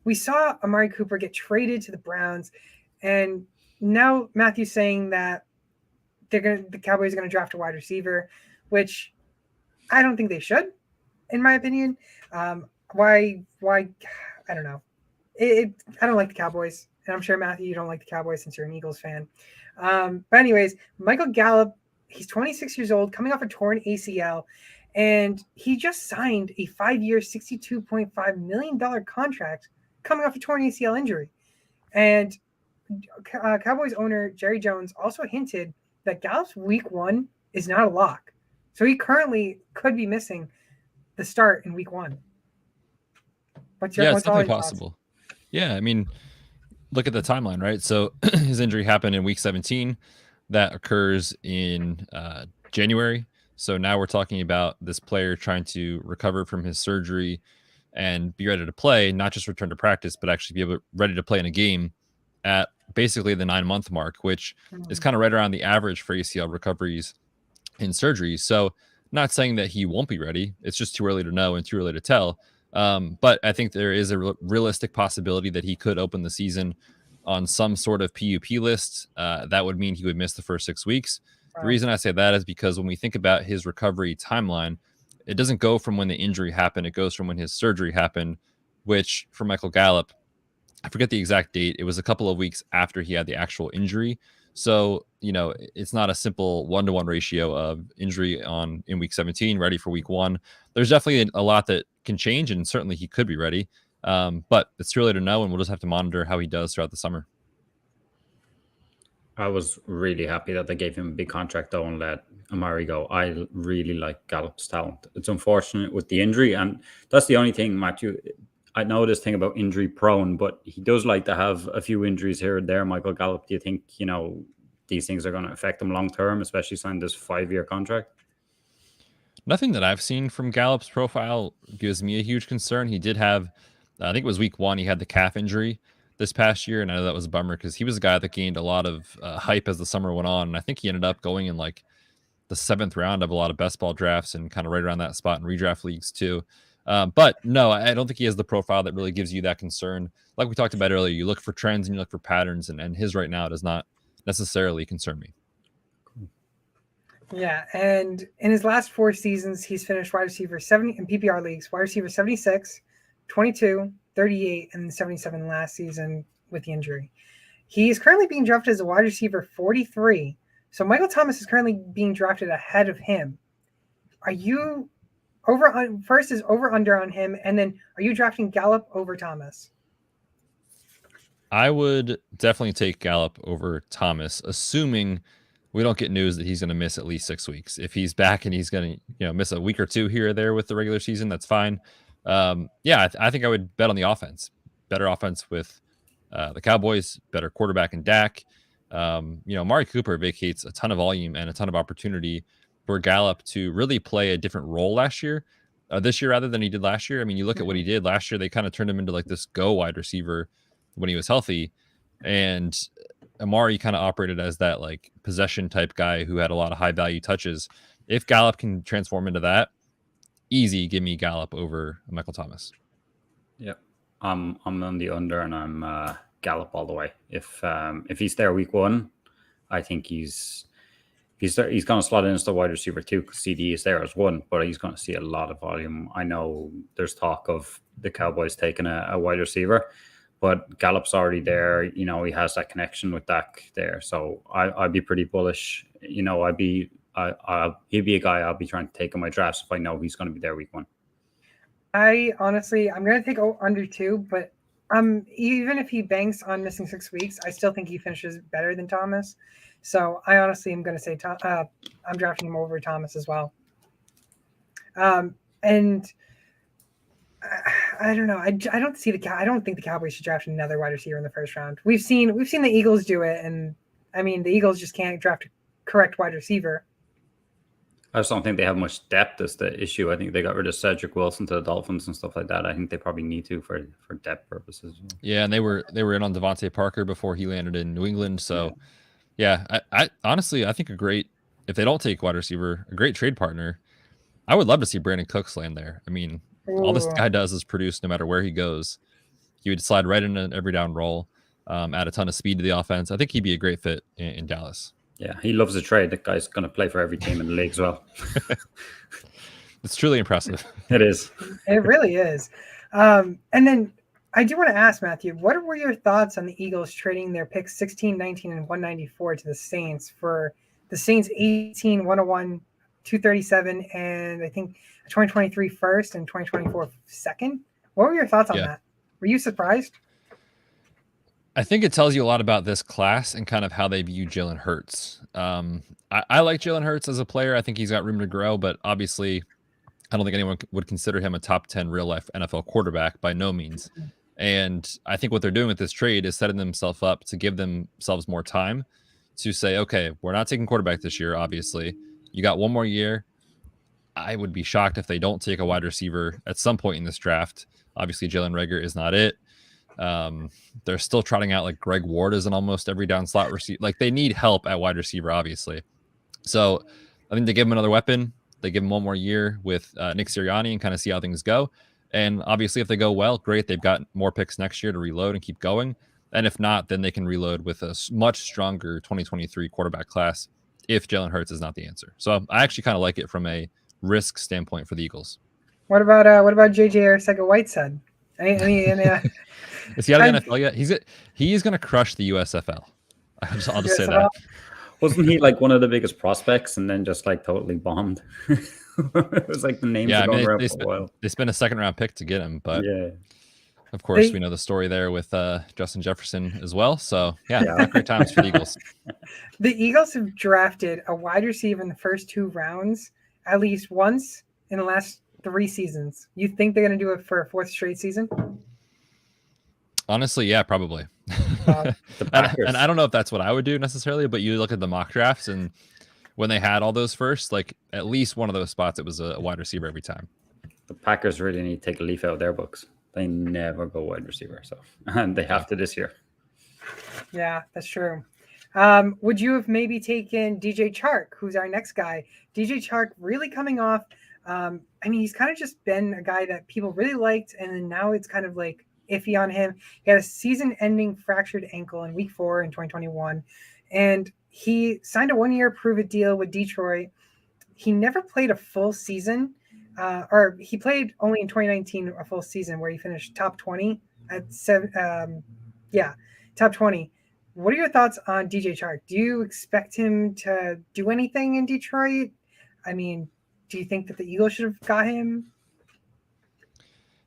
we saw Amari Cooper get traded to the Browns, and now Matthew's saying that the Cowboys are going to draft a wide receiver, which I don't think they should, in my opinion. Why? I don't know. I don't like the Cowboys, and I'm sure, Matthew, you don't like the Cowboys since you're an Eagles fan. But anyways, Michael Gallup, he's 26 years old, coming off a torn ACL, And he just signed a 5-year, $62.5 million contract coming off a torn ACL injury. And Cowboys owner Jerry Jones also hinted that Gallup's week 1 is not a lock. So he currently could be missing the start in week 1.
It's definitely possible. Yeah, I mean, look at the timeline, right? So his injury happened in week 17. That occurs in January. So now we're talking about this player trying to recover from his surgery and be ready to play, not just return to practice, but actually be ready to play in a game at basically the 9-month mark, which is kind of right around the average for ACL recoveries in surgery. So not saying that he won't be ready. It's just too early to know and too early to tell. But I think there is a realistic possibility that he could open the season on some sort of PUP list. That would mean he would miss the first 6 weeks. The reason I say that is because when we think about his recovery timeline, it doesn't go from when the injury happened. It goes from when his surgery happened, which for Michael Gallup, I forget the exact date. It was a couple of weeks after he had the actual injury. So, it's not a simple 1-to-1 ratio of injury in week 17, ready for week 1. There's definitely a lot that can change, and certainly he could be ready. But it's too early to know, and we'll just have to monitor how he does throughout the summer.
I was really happy that they gave him a big contract, though, and let Amari go. I really like Gallup's talent. It's unfortunate with the injury, and that's the only thing, Matthew. I know this thing about injury prone, but he does like to have a few injuries here and there. Michael Gallup, do you think, these things are going to affect him long term, especially signing this 5-year contract?
Nothing that I've seen from Gallup's profile gives me a huge concern. He did have, I think it was week 1, he had the calf injury this past year, and I know that was a bummer because he was a guy that gained a lot of hype as the summer went on, and I think he ended up going in like the 7th round of a lot of best ball drafts and kind of right around that spot in redraft leagues too. But no, I don't think he has the profile that really gives you that concern. Like we talked about earlier, you look for trends and you look for patterns, and his right now does not necessarily concern me.
Yeah, and in his last 4 seasons, he's finished wide receiver 70 in PPR leagues, wide receiver 76, 22, 38, and 77 last season with the injury. He is currently being drafted as a wide receiver 43. So Michael Thomas is currently being drafted ahead of him. Are you first is over under on him, and then are you drafting Gallup over Thomas?
I would definitely take Gallup over Thomas, assuming we don't get news that he's going to miss at least 6 weeks. If he's back and he's going to miss a week or 2 here or there with the regular season, that's fine. I think I would bet on the offense. Better offense with the Cowboys, better quarterback in Dak. Amari Cooper vacates a ton of volume and a ton of opportunity for Gallup to really play a different role this year rather than he did last year. I mean, you look at what he did last year, they kind of turned him into like this go wide receiver when he was healthy. And Amari kind of operated as that like possession type guy who had a lot of high value touches. If Gallup can transform into that, easy, give me Gallup over Michael Thomas.
Yeah, I'm on the under, and I'm Gallup all the way. If he's there week 1, I think he's going to slot in as the wide receiver 2 because CD is there as 1, but he's going to see a lot of volume. I know there's talk of the Cowboys taking a wide receiver, but Gallup's already there. He has that connection with Dak there, so I'd be pretty bullish. He'd be a guy I'll be trying to take in my drafts if I know he's going to be there week 1. I'm
going to take under 2, but even if he banks on missing 6 weeks, I still think he finishes better than Thomas. So I honestly am going to say I'm drafting him over Thomas as well. And I don't know. I don't think the Cowboys should draft another wide receiver in the first round. We've seen the Eagles do it, and I mean the Eagles just can't draft a correct wide receiver.
I just don't think they have much depth as the issue. I think they got rid of Cedric Wilson to the Dolphins and stuff like that. I think they probably need to for depth purposes.
Yeah, and they were in on Devontae Parker before he landed in New England. So yeah, I honestly I think if they don't take wide receiver, a great trade partner. I would love to see Brandon Cooks land there. I mean, all this guy does is produce no matter where he goes. He would slide right in an every down role, add a ton of speed to the offense. I think he'd be a great fit in Dallas.
Yeah, he loves the trade. That guy's going to play for every team in the league as well.
It's truly impressive.
It is.
It really is. And then I do want to ask, Matthew, what were your thoughts on the Eagles trading their picks 16, 19, and 194 to the Saints for the Saints 18, 101, 237, and I think 2023 first and 2024 second. What were your thoughts on that? Were you surprised?
I think it tells you a lot about this class and kind of how they view Jalen Hurts. I like Jalen Hurts as a player. I think he's got room to grow, but obviously I don't think anyone would consider him a top 10 real life NFL quarterback by no means. And I think what they're doing with this trade is setting themselves up to give themselves more time to say, okay, we're not taking quarterback this year. Obviously you got one more year. I would be shocked if they don't take a wide receiver at some point in this draft. Obviously Jalen Reagor is not it. They're still trotting out like Greg Ward is an almost every down slot receiver. Like they need help at wide receiver, obviously. So I think they give him another weapon. They give him one more year with Nick Sirianni and kind of see how things go. And obviously if they go well, great. They've got more picks next year to reload and keep going. And if not, then they can reload with a much stronger 2023 quarterback class if Jalen Hurts is not the answer. So I actually kind of like it from a risk standpoint for the Eagles.
What about JJ Arcega-Whiteside?
Is he out of the NFL yet? He's going to crush the USFL. I'll just say that.
Wasn't he like one of the biggest prospects and then just like totally bombed? It was like the names
for a
while.
They spent a second round pick to get him, but of course we know the story there with Justin Jefferson as well. So not great times for the Eagles.
The Eagles have drafted a wide receiver in the first 2 rounds at least once in the last 3 seasons. You think they're going to do it for a 4th straight season?
Honestly, yeah, probably. And I don't know if that's what I would do necessarily, but you look at the mock drafts and when they had all those first, like at least one of those spots, it was a wide receiver every time.
The Packers really need to take a leaf out of their books. They never go wide receiver, so and they have to this year.
Yeah, that's true. Would you have maybe taken DJ Chark, who's our next guy? DJ Chark really coming off. He's kind of just been a guy that people really liked, and then now it's kind of like iffy on him. He had a season-ending fractured ankle in week 4 in 2021, and he signed a 1-year prove-it deal with Detroit. He never played a full season, or he played only in 2019 a full season where he finished top 20 at top 20. What are your thoughts on DJ Chark? Do you expect him to do anything in Detroit? I mean, do you think that the Eagles should have got him?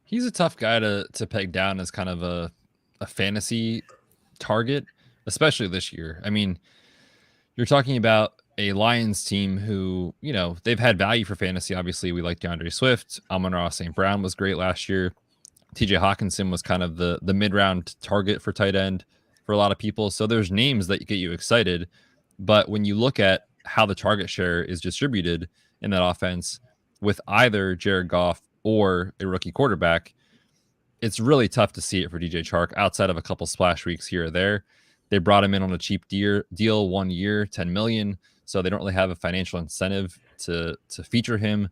He's a tough guy to peg down as kind of a fantasy target, especially this year. I mean, you're talking about a Lions team who, they've had value for fantasy. Obviously, we like DeAndre Swift. Amon-Ra St. Brown was great last year. TJ Hawkinson was kind of the mid-round target for tight end for a lot of people. So there's names that get you excited. But when you look at how the target share is distributed in that offense with either Jared Goff or a rookie quarterback, it's really tough to see it for DJ Chark outside of a couple splash weeks here or there. They brought him in on a cheap deal 1 year, $10 million. So they don't really have a financial incentive to feature him.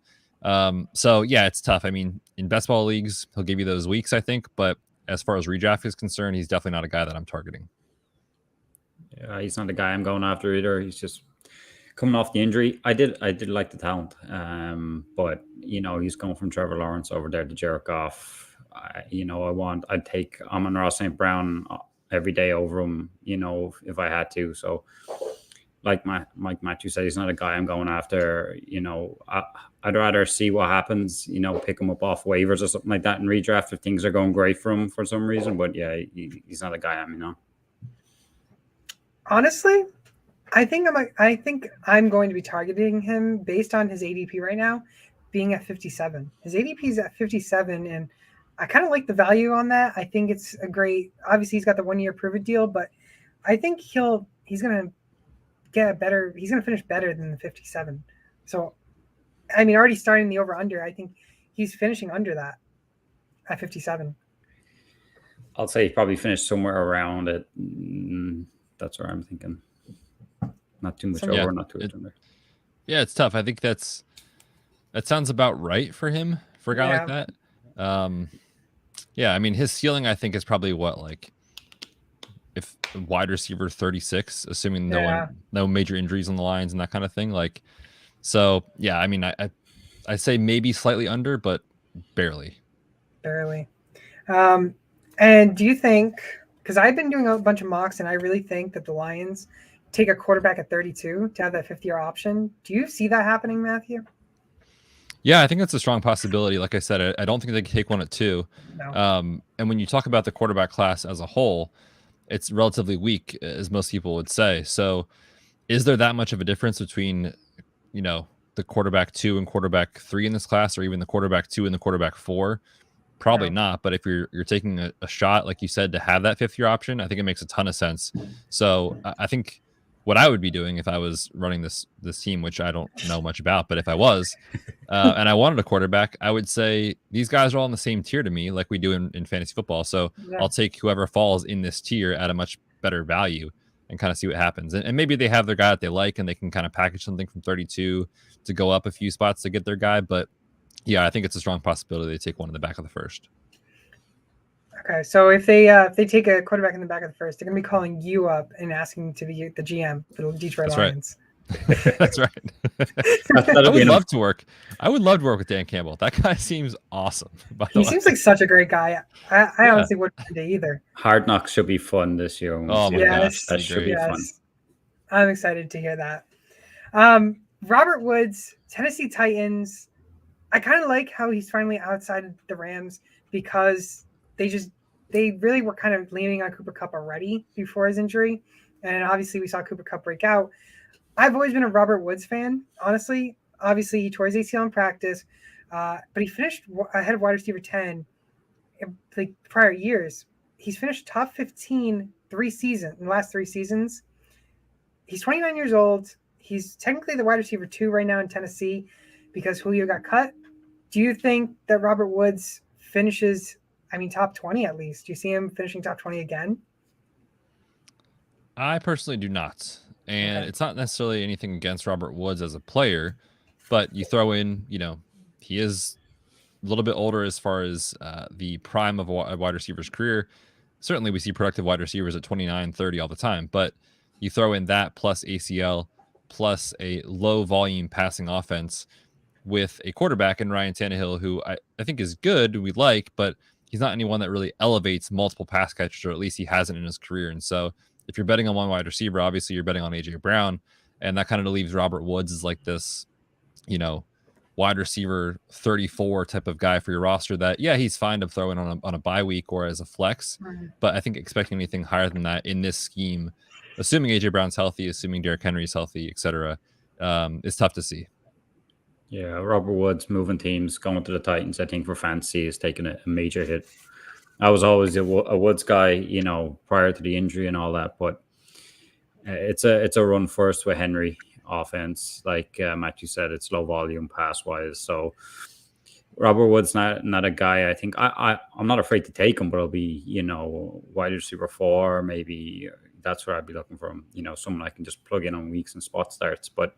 So yeah, it's tough. I mean, in best ball leagues, he'll give you those weeks, I think. But as far as redraft is concerned, he's definitely not a guy that I'm targeting.
Yeah, he's not the guy I'm going after either. He's just coming off the injury. I did like the talent, but he's going from Trevor Lawrence over there to Jared Goff. I'd take Amon-Ra St. Brown every day over him, if I had to. So, like Matthew said, he's not a guy I'm going after. I'd rather see what happens. Pick him up off waivers or something like that in redraft if things are going great for him for some reason. But yeah, he's not a guy I'm.
Honestly, I think I'm going to be targeting him based on his ADP right now being at 57. His ADP is at 57, and I kind of like the value on that. I think it's a great. Obviously, he's got the 1-year prove-it deal, but I think he's going to get better. He's going to finish better than the 57. So, I mean, already starting the over/under, I think he's finishing under that at 57.
I'll say he probably finished somewhere around it. That's where I'm thinking. Not too much over, not too much under.
Yeah, it's tough. I think that sounds about right for him, for a guy like that. I mean, his ceiling, I think, is probably if wide receiver 36, assuming no major injuries on the lines and that kind of thing. So yeah, I mean, I say maybe slightly under, but barely.
And do you think, because I've been doing a bunch of mocks and I really think that the Lions take a quarterback at 32 to have that 5th-year option. Do you see that happening, Matthew?
Yeah, I think that's a strong possibility. Like I said, I don't think they could take one at 2.
No.
And when you talk about the quarterback class as a whole, it's relatively weak, as most people would say. So is there that much of a difference between, the quarterback 2 and quarterback 3 in this class, or even the quarterback 2 and the quarterback 4? Probably not. But if you're taking a shot, like you said, to have that 5th-year option, I think it makes a ton of sense. So I think what I would be doing if I was running this team, which I don't know much about, but if I was, and I wanted a quarterback, I would say these guys are all in the same tier to me, like we do in fantasy football. So I'll take whoever falls in this tier at a much better value and kind of see what happens. And maybe they have their guy that they like, and they can kind of package something from 32 to go up a few spots to get their guy. But yeah, I think it's a strong possibility they take one in the back of the 1st.
Okay, so if they take a quarterback in the back of the 1st, they're going to be calling you up and asking to be the GM for the Detroit Lions.
Right. That's right. I would love to work with Dan Campbell. That guy seems awesome.
He seems like such a great guy. I honestly wouldn't mind it either.
Hard Knocks should be fun this year.
Oh my gosh,
that should be fun.
I'm excited to hear that. Robert Woods, Tennessee Titans. I kind of like how he's finally outside the Rams, because they really were kind of leaning on Cooper Kupp already before his injury. And obviously we saw Cooper Kupp break out. I've always been a Robert Woods fan, honestly. Obviously he tore his ACL in practice, but he finished ahead of wide receiver 10 in the prior years. He's finished top 15 in the last 3 seasons. He's 29 years old. He's technically the wide receiver 2 right now in Tennessee because Julio got cut. Do you think that Robert Woods finishes, top 20 at least? Do you see him finishing top 20 again?
I personally do not. And It's not necessarily anything against Robert Woods as a player, but you throw in, he is a little bit older as far as the prime of a wide receiver's career. Certainly we see productive wide receivers at 29, 30 all the time, but you throw in that plus ACL plus a low volume passing offense with a quarterback in Ryan Tannehill, who I think is good, we like, but he's not anyone that really elevates multiple pass catchers, or at least he hasn't in his career. And so if you're betting on one wide receiver, obviously you're betting on AJ Brown, and that kind of leaves Robert Woods as like this, wide receiver 34 type of guy for your roster that, yeah, he's fine to throw in on a bye week or as a flex. But I think expecting anything higher than that in this scheme, assuming AJ Brown's healthy, assuming Derrick Henry's healthy, etc., is tough to see.
Yeah, Robert Woods moving teams, going to the Titans, I think for fantasy is taking a major hit. I was always a Woods guy, prior to the injury and all that, but it's a run first with Henry offense. Like Matthew said, it's low volume pass wise. So Robert Woods not a guy. I think I'm not afraid to take him, but it'll be wide receiver 4, maybe. That's where I'd be looking for him. Someone I can just plug in on weeks and spot starts. But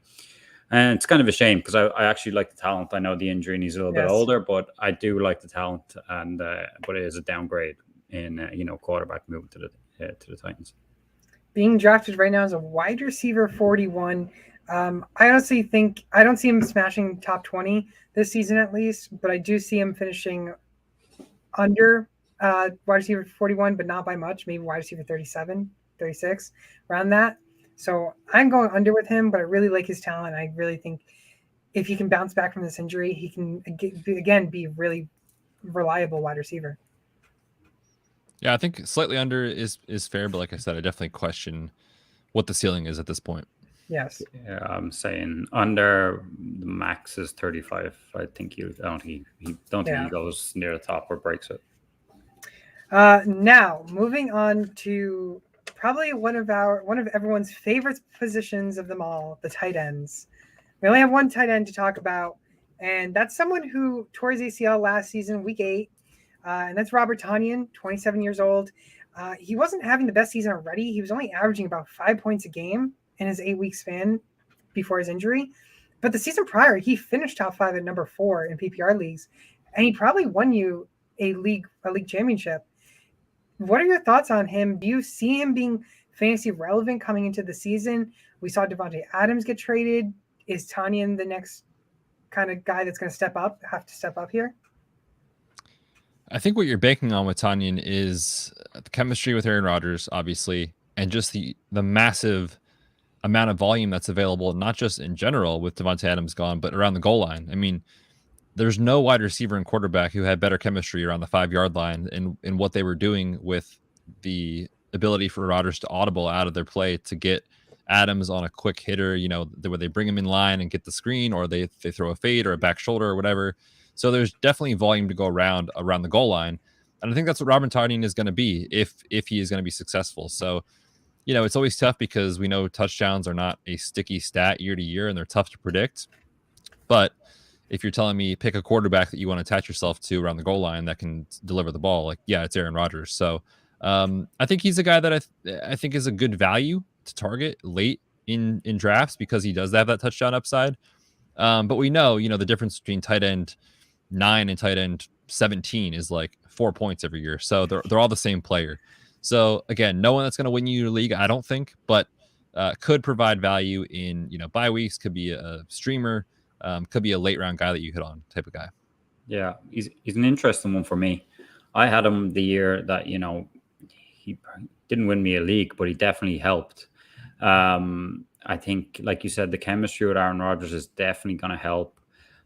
and it's kind of a shame because I actually like the talent. I know the injury and he's a little bit older, but I do like the talent. And but it is a downgrade in quarterback moving to the Titans. Being
drafted right now as a wide receiver 41. I honestly think I don't see him smashing top 20 this season at least, but I do see him finishing under wide receiver 41, but not by much. Maybe wide receiver 37, 36, around that. So I'm going under with him, but I really like his talent. I really think if he can bounce back from this injury, he can again be a really reliable wide receiver.
Yeah, I think slightly under is fair, but like I said, I definitely question what the ceiling is at this point.
Yes.
Yeah, I'm saying under the max is 35. I think he goes near the top or breaks it.
Now moving on to probably one of everyone's favorite positions of them all, the tight ends. We only have one tight end to talk about, and that's someone who tore his ACL last season, week 8, and that's Robert Tanyan, 27 years old. He wasn't having the best season already. He was only averaging about 5 points a game in his 8-week span before his injury. But the season prior, he finished top 5 at number 4 in PPR leagues, and he probably won you a league championship. What are your thoughts on him? Do you see him being fantasy relevant coming into the season? We saw Devontae Adams get traded. Is Tanyan the next kind of guy that's going to have to step up here?
I think what you're banking on with Tanyan is the chemistry with Aaron Rodgers, obviously, and just the massive amount of volume that's available, not just in general with Devontae Adams gone, but around the goal line. I mean, there's no wide receiver and quarterback who had better chemistry around the 5-yard line in what they were doing with the ability for Rodgers to audible out of their play to get Adams on a quick hitter, where they bring him in line and get the screen, or they throw a fade or a back shoulder or whatever. So there's definitely volume to go around the goal line. And I think that's what Robert Tanyan is going to be if he is going to be successful. So, it's always tough because we know touchdowns are not a sticky stat year to year and they're tough to predict. But if you're telling me pick a quarterback that you want to attach yourself to around the goal line that can deliver the ball, it's Aaron Rodgers. So I think he's a guy that I think is a good value to target late in drafts because he does have that touchdown upside. But we know, the difference between tight end 9 and tight end 17 is like 4 points every year. So they're all the same player. So again, no one that's going to win you your league, I don't think, but could provide value in, bye weeks, could be a streamer, could be a late round guy that you hit on type of guy.
Yeah, he's an interesting one for me. I had him the year that, he didn't win me a league, but he definitely helped. I think, like you said, the chemistry with Aaron Rodgers is definitely going to help.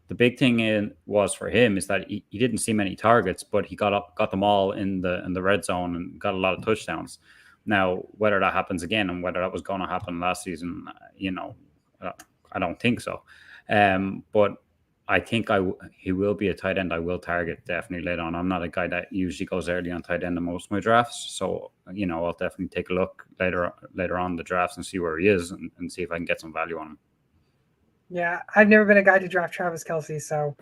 The big thing was for him is that he didn't see many targets, but he got them all in the red zone and got a lot of touchdowns. Now, whether that happens again and whether that was going to happen last season, I don't think so. But I think he will be a tight end I will target definitely later on. I'm not a guy that usually goes early on tight end in most of my drafts. So, I'll definitely take a look later on the drafts and see where he is and see if I can get some value on him.
Yeah, I've never been a guy to draft Travis Kelce, so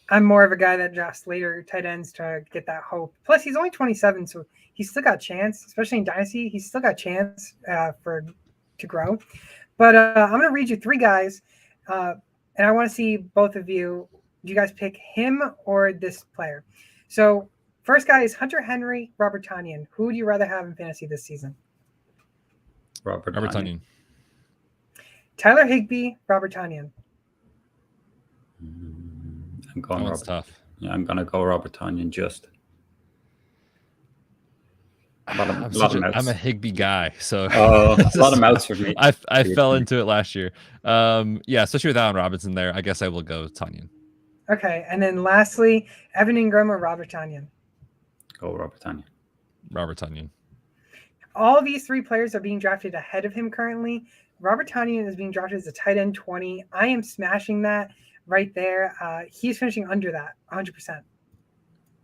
I'm more of a guy that drafts later tight ends to get that hope. Plus, he's only 27, so he's still got a chance, especially in Dynasty. He's still got a chance to grow. But I'm going to read you 3 guys, and I want to see both of you. Do you guys pick him or this player? So first guy is Hunter Henry, Robert Tanyan. Who would you rather have in fantasy this season?
Robert
Tanyan.
Tyler Higbee, Robert Tanyan.
I'm going Robert.
Tough.
Yeah, I'm going to go Robert Tanyan just.
I'm a Higbee guy, so
a lot of mouths for me.
I fell into it last year. Especially with Allen Robinson there, I guess I will go Tanyan.
Okay, and then lastly, Evan Ingram or Robert Tanyan?
Go Robert Tanyan.
Robert Tanyan.
All of these 3 players are being drafted ahead of him currently. Robert Tanyan is being drafted as a tight end 20. I am smashing that right there. He's finishing under that 100%.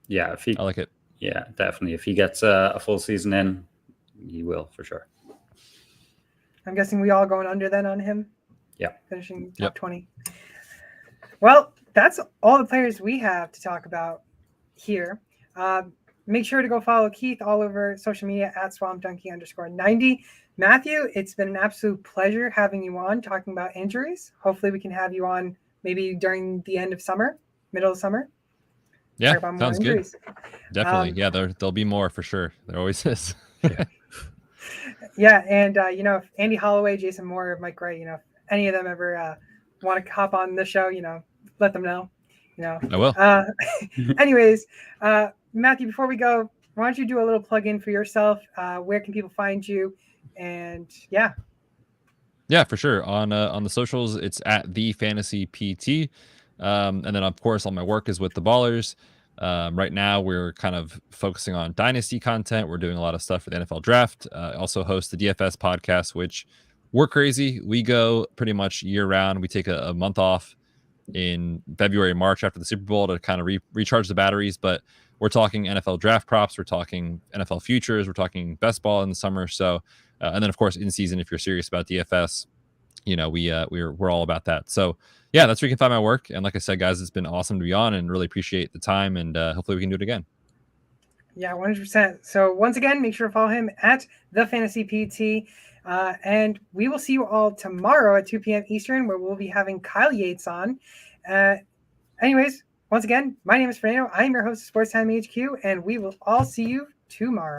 Yeah,
I like it.
Yeah, definitely. If he gets a full season in, he will for sure.
I'm guessing we all going under then on him?
Yeah.
Finishing top 20. Well, that's all the players we have to talk about here. Make sure to go follow Keith all over social media at SwampDonkey_90. Matthew, it's been an absolute pleasure having you on talking about injuries. Hopefully we can have you on maybe during the end of summer, middle of summer.
Yeah, sounds good. Definitely. There'll be more for sure. There always is.
Yeah, and if Andy Holloway, Jason Moore, Mike Wright, if any of them ever want to hop on the show, let them know.
I will.
Anyways, Matthew, before we go, why don't you do a little plug-in for yourself? Where can people find you? And yeah,
for sure. On the socials, it's at the Fantasy PT. And then of course all my work is with the Ballers. Right now we're kind of focusing on dynasty content. We're doing a lot of stuff for the NFL draft. I also host the DFS podcast, which we're crazy. We go pretty much year round. We take a month off in February, March after the Super Bowl to kind of recharge the batteries. But we're talking NFL draft props. We're talking NFL futures. We're talking best ball in the summer. So, and then of course in season, if you're serious about DFS, we're all about that. So yeah, that's where you can find my work. And like I said, guys, it's been awesome to be on and really appreciate the time. And hopefully we can do it again. Yeah,
100%. So once again, make sure to follow him at the Fantasy PT. And we will see you all tomorrow at 2 p.m. Eastern, where we'll be having Kyle Yates on. Anyways, once again, my name is Fernando. I am your host of SportsTimeHQ, and we will all see you tomorrow.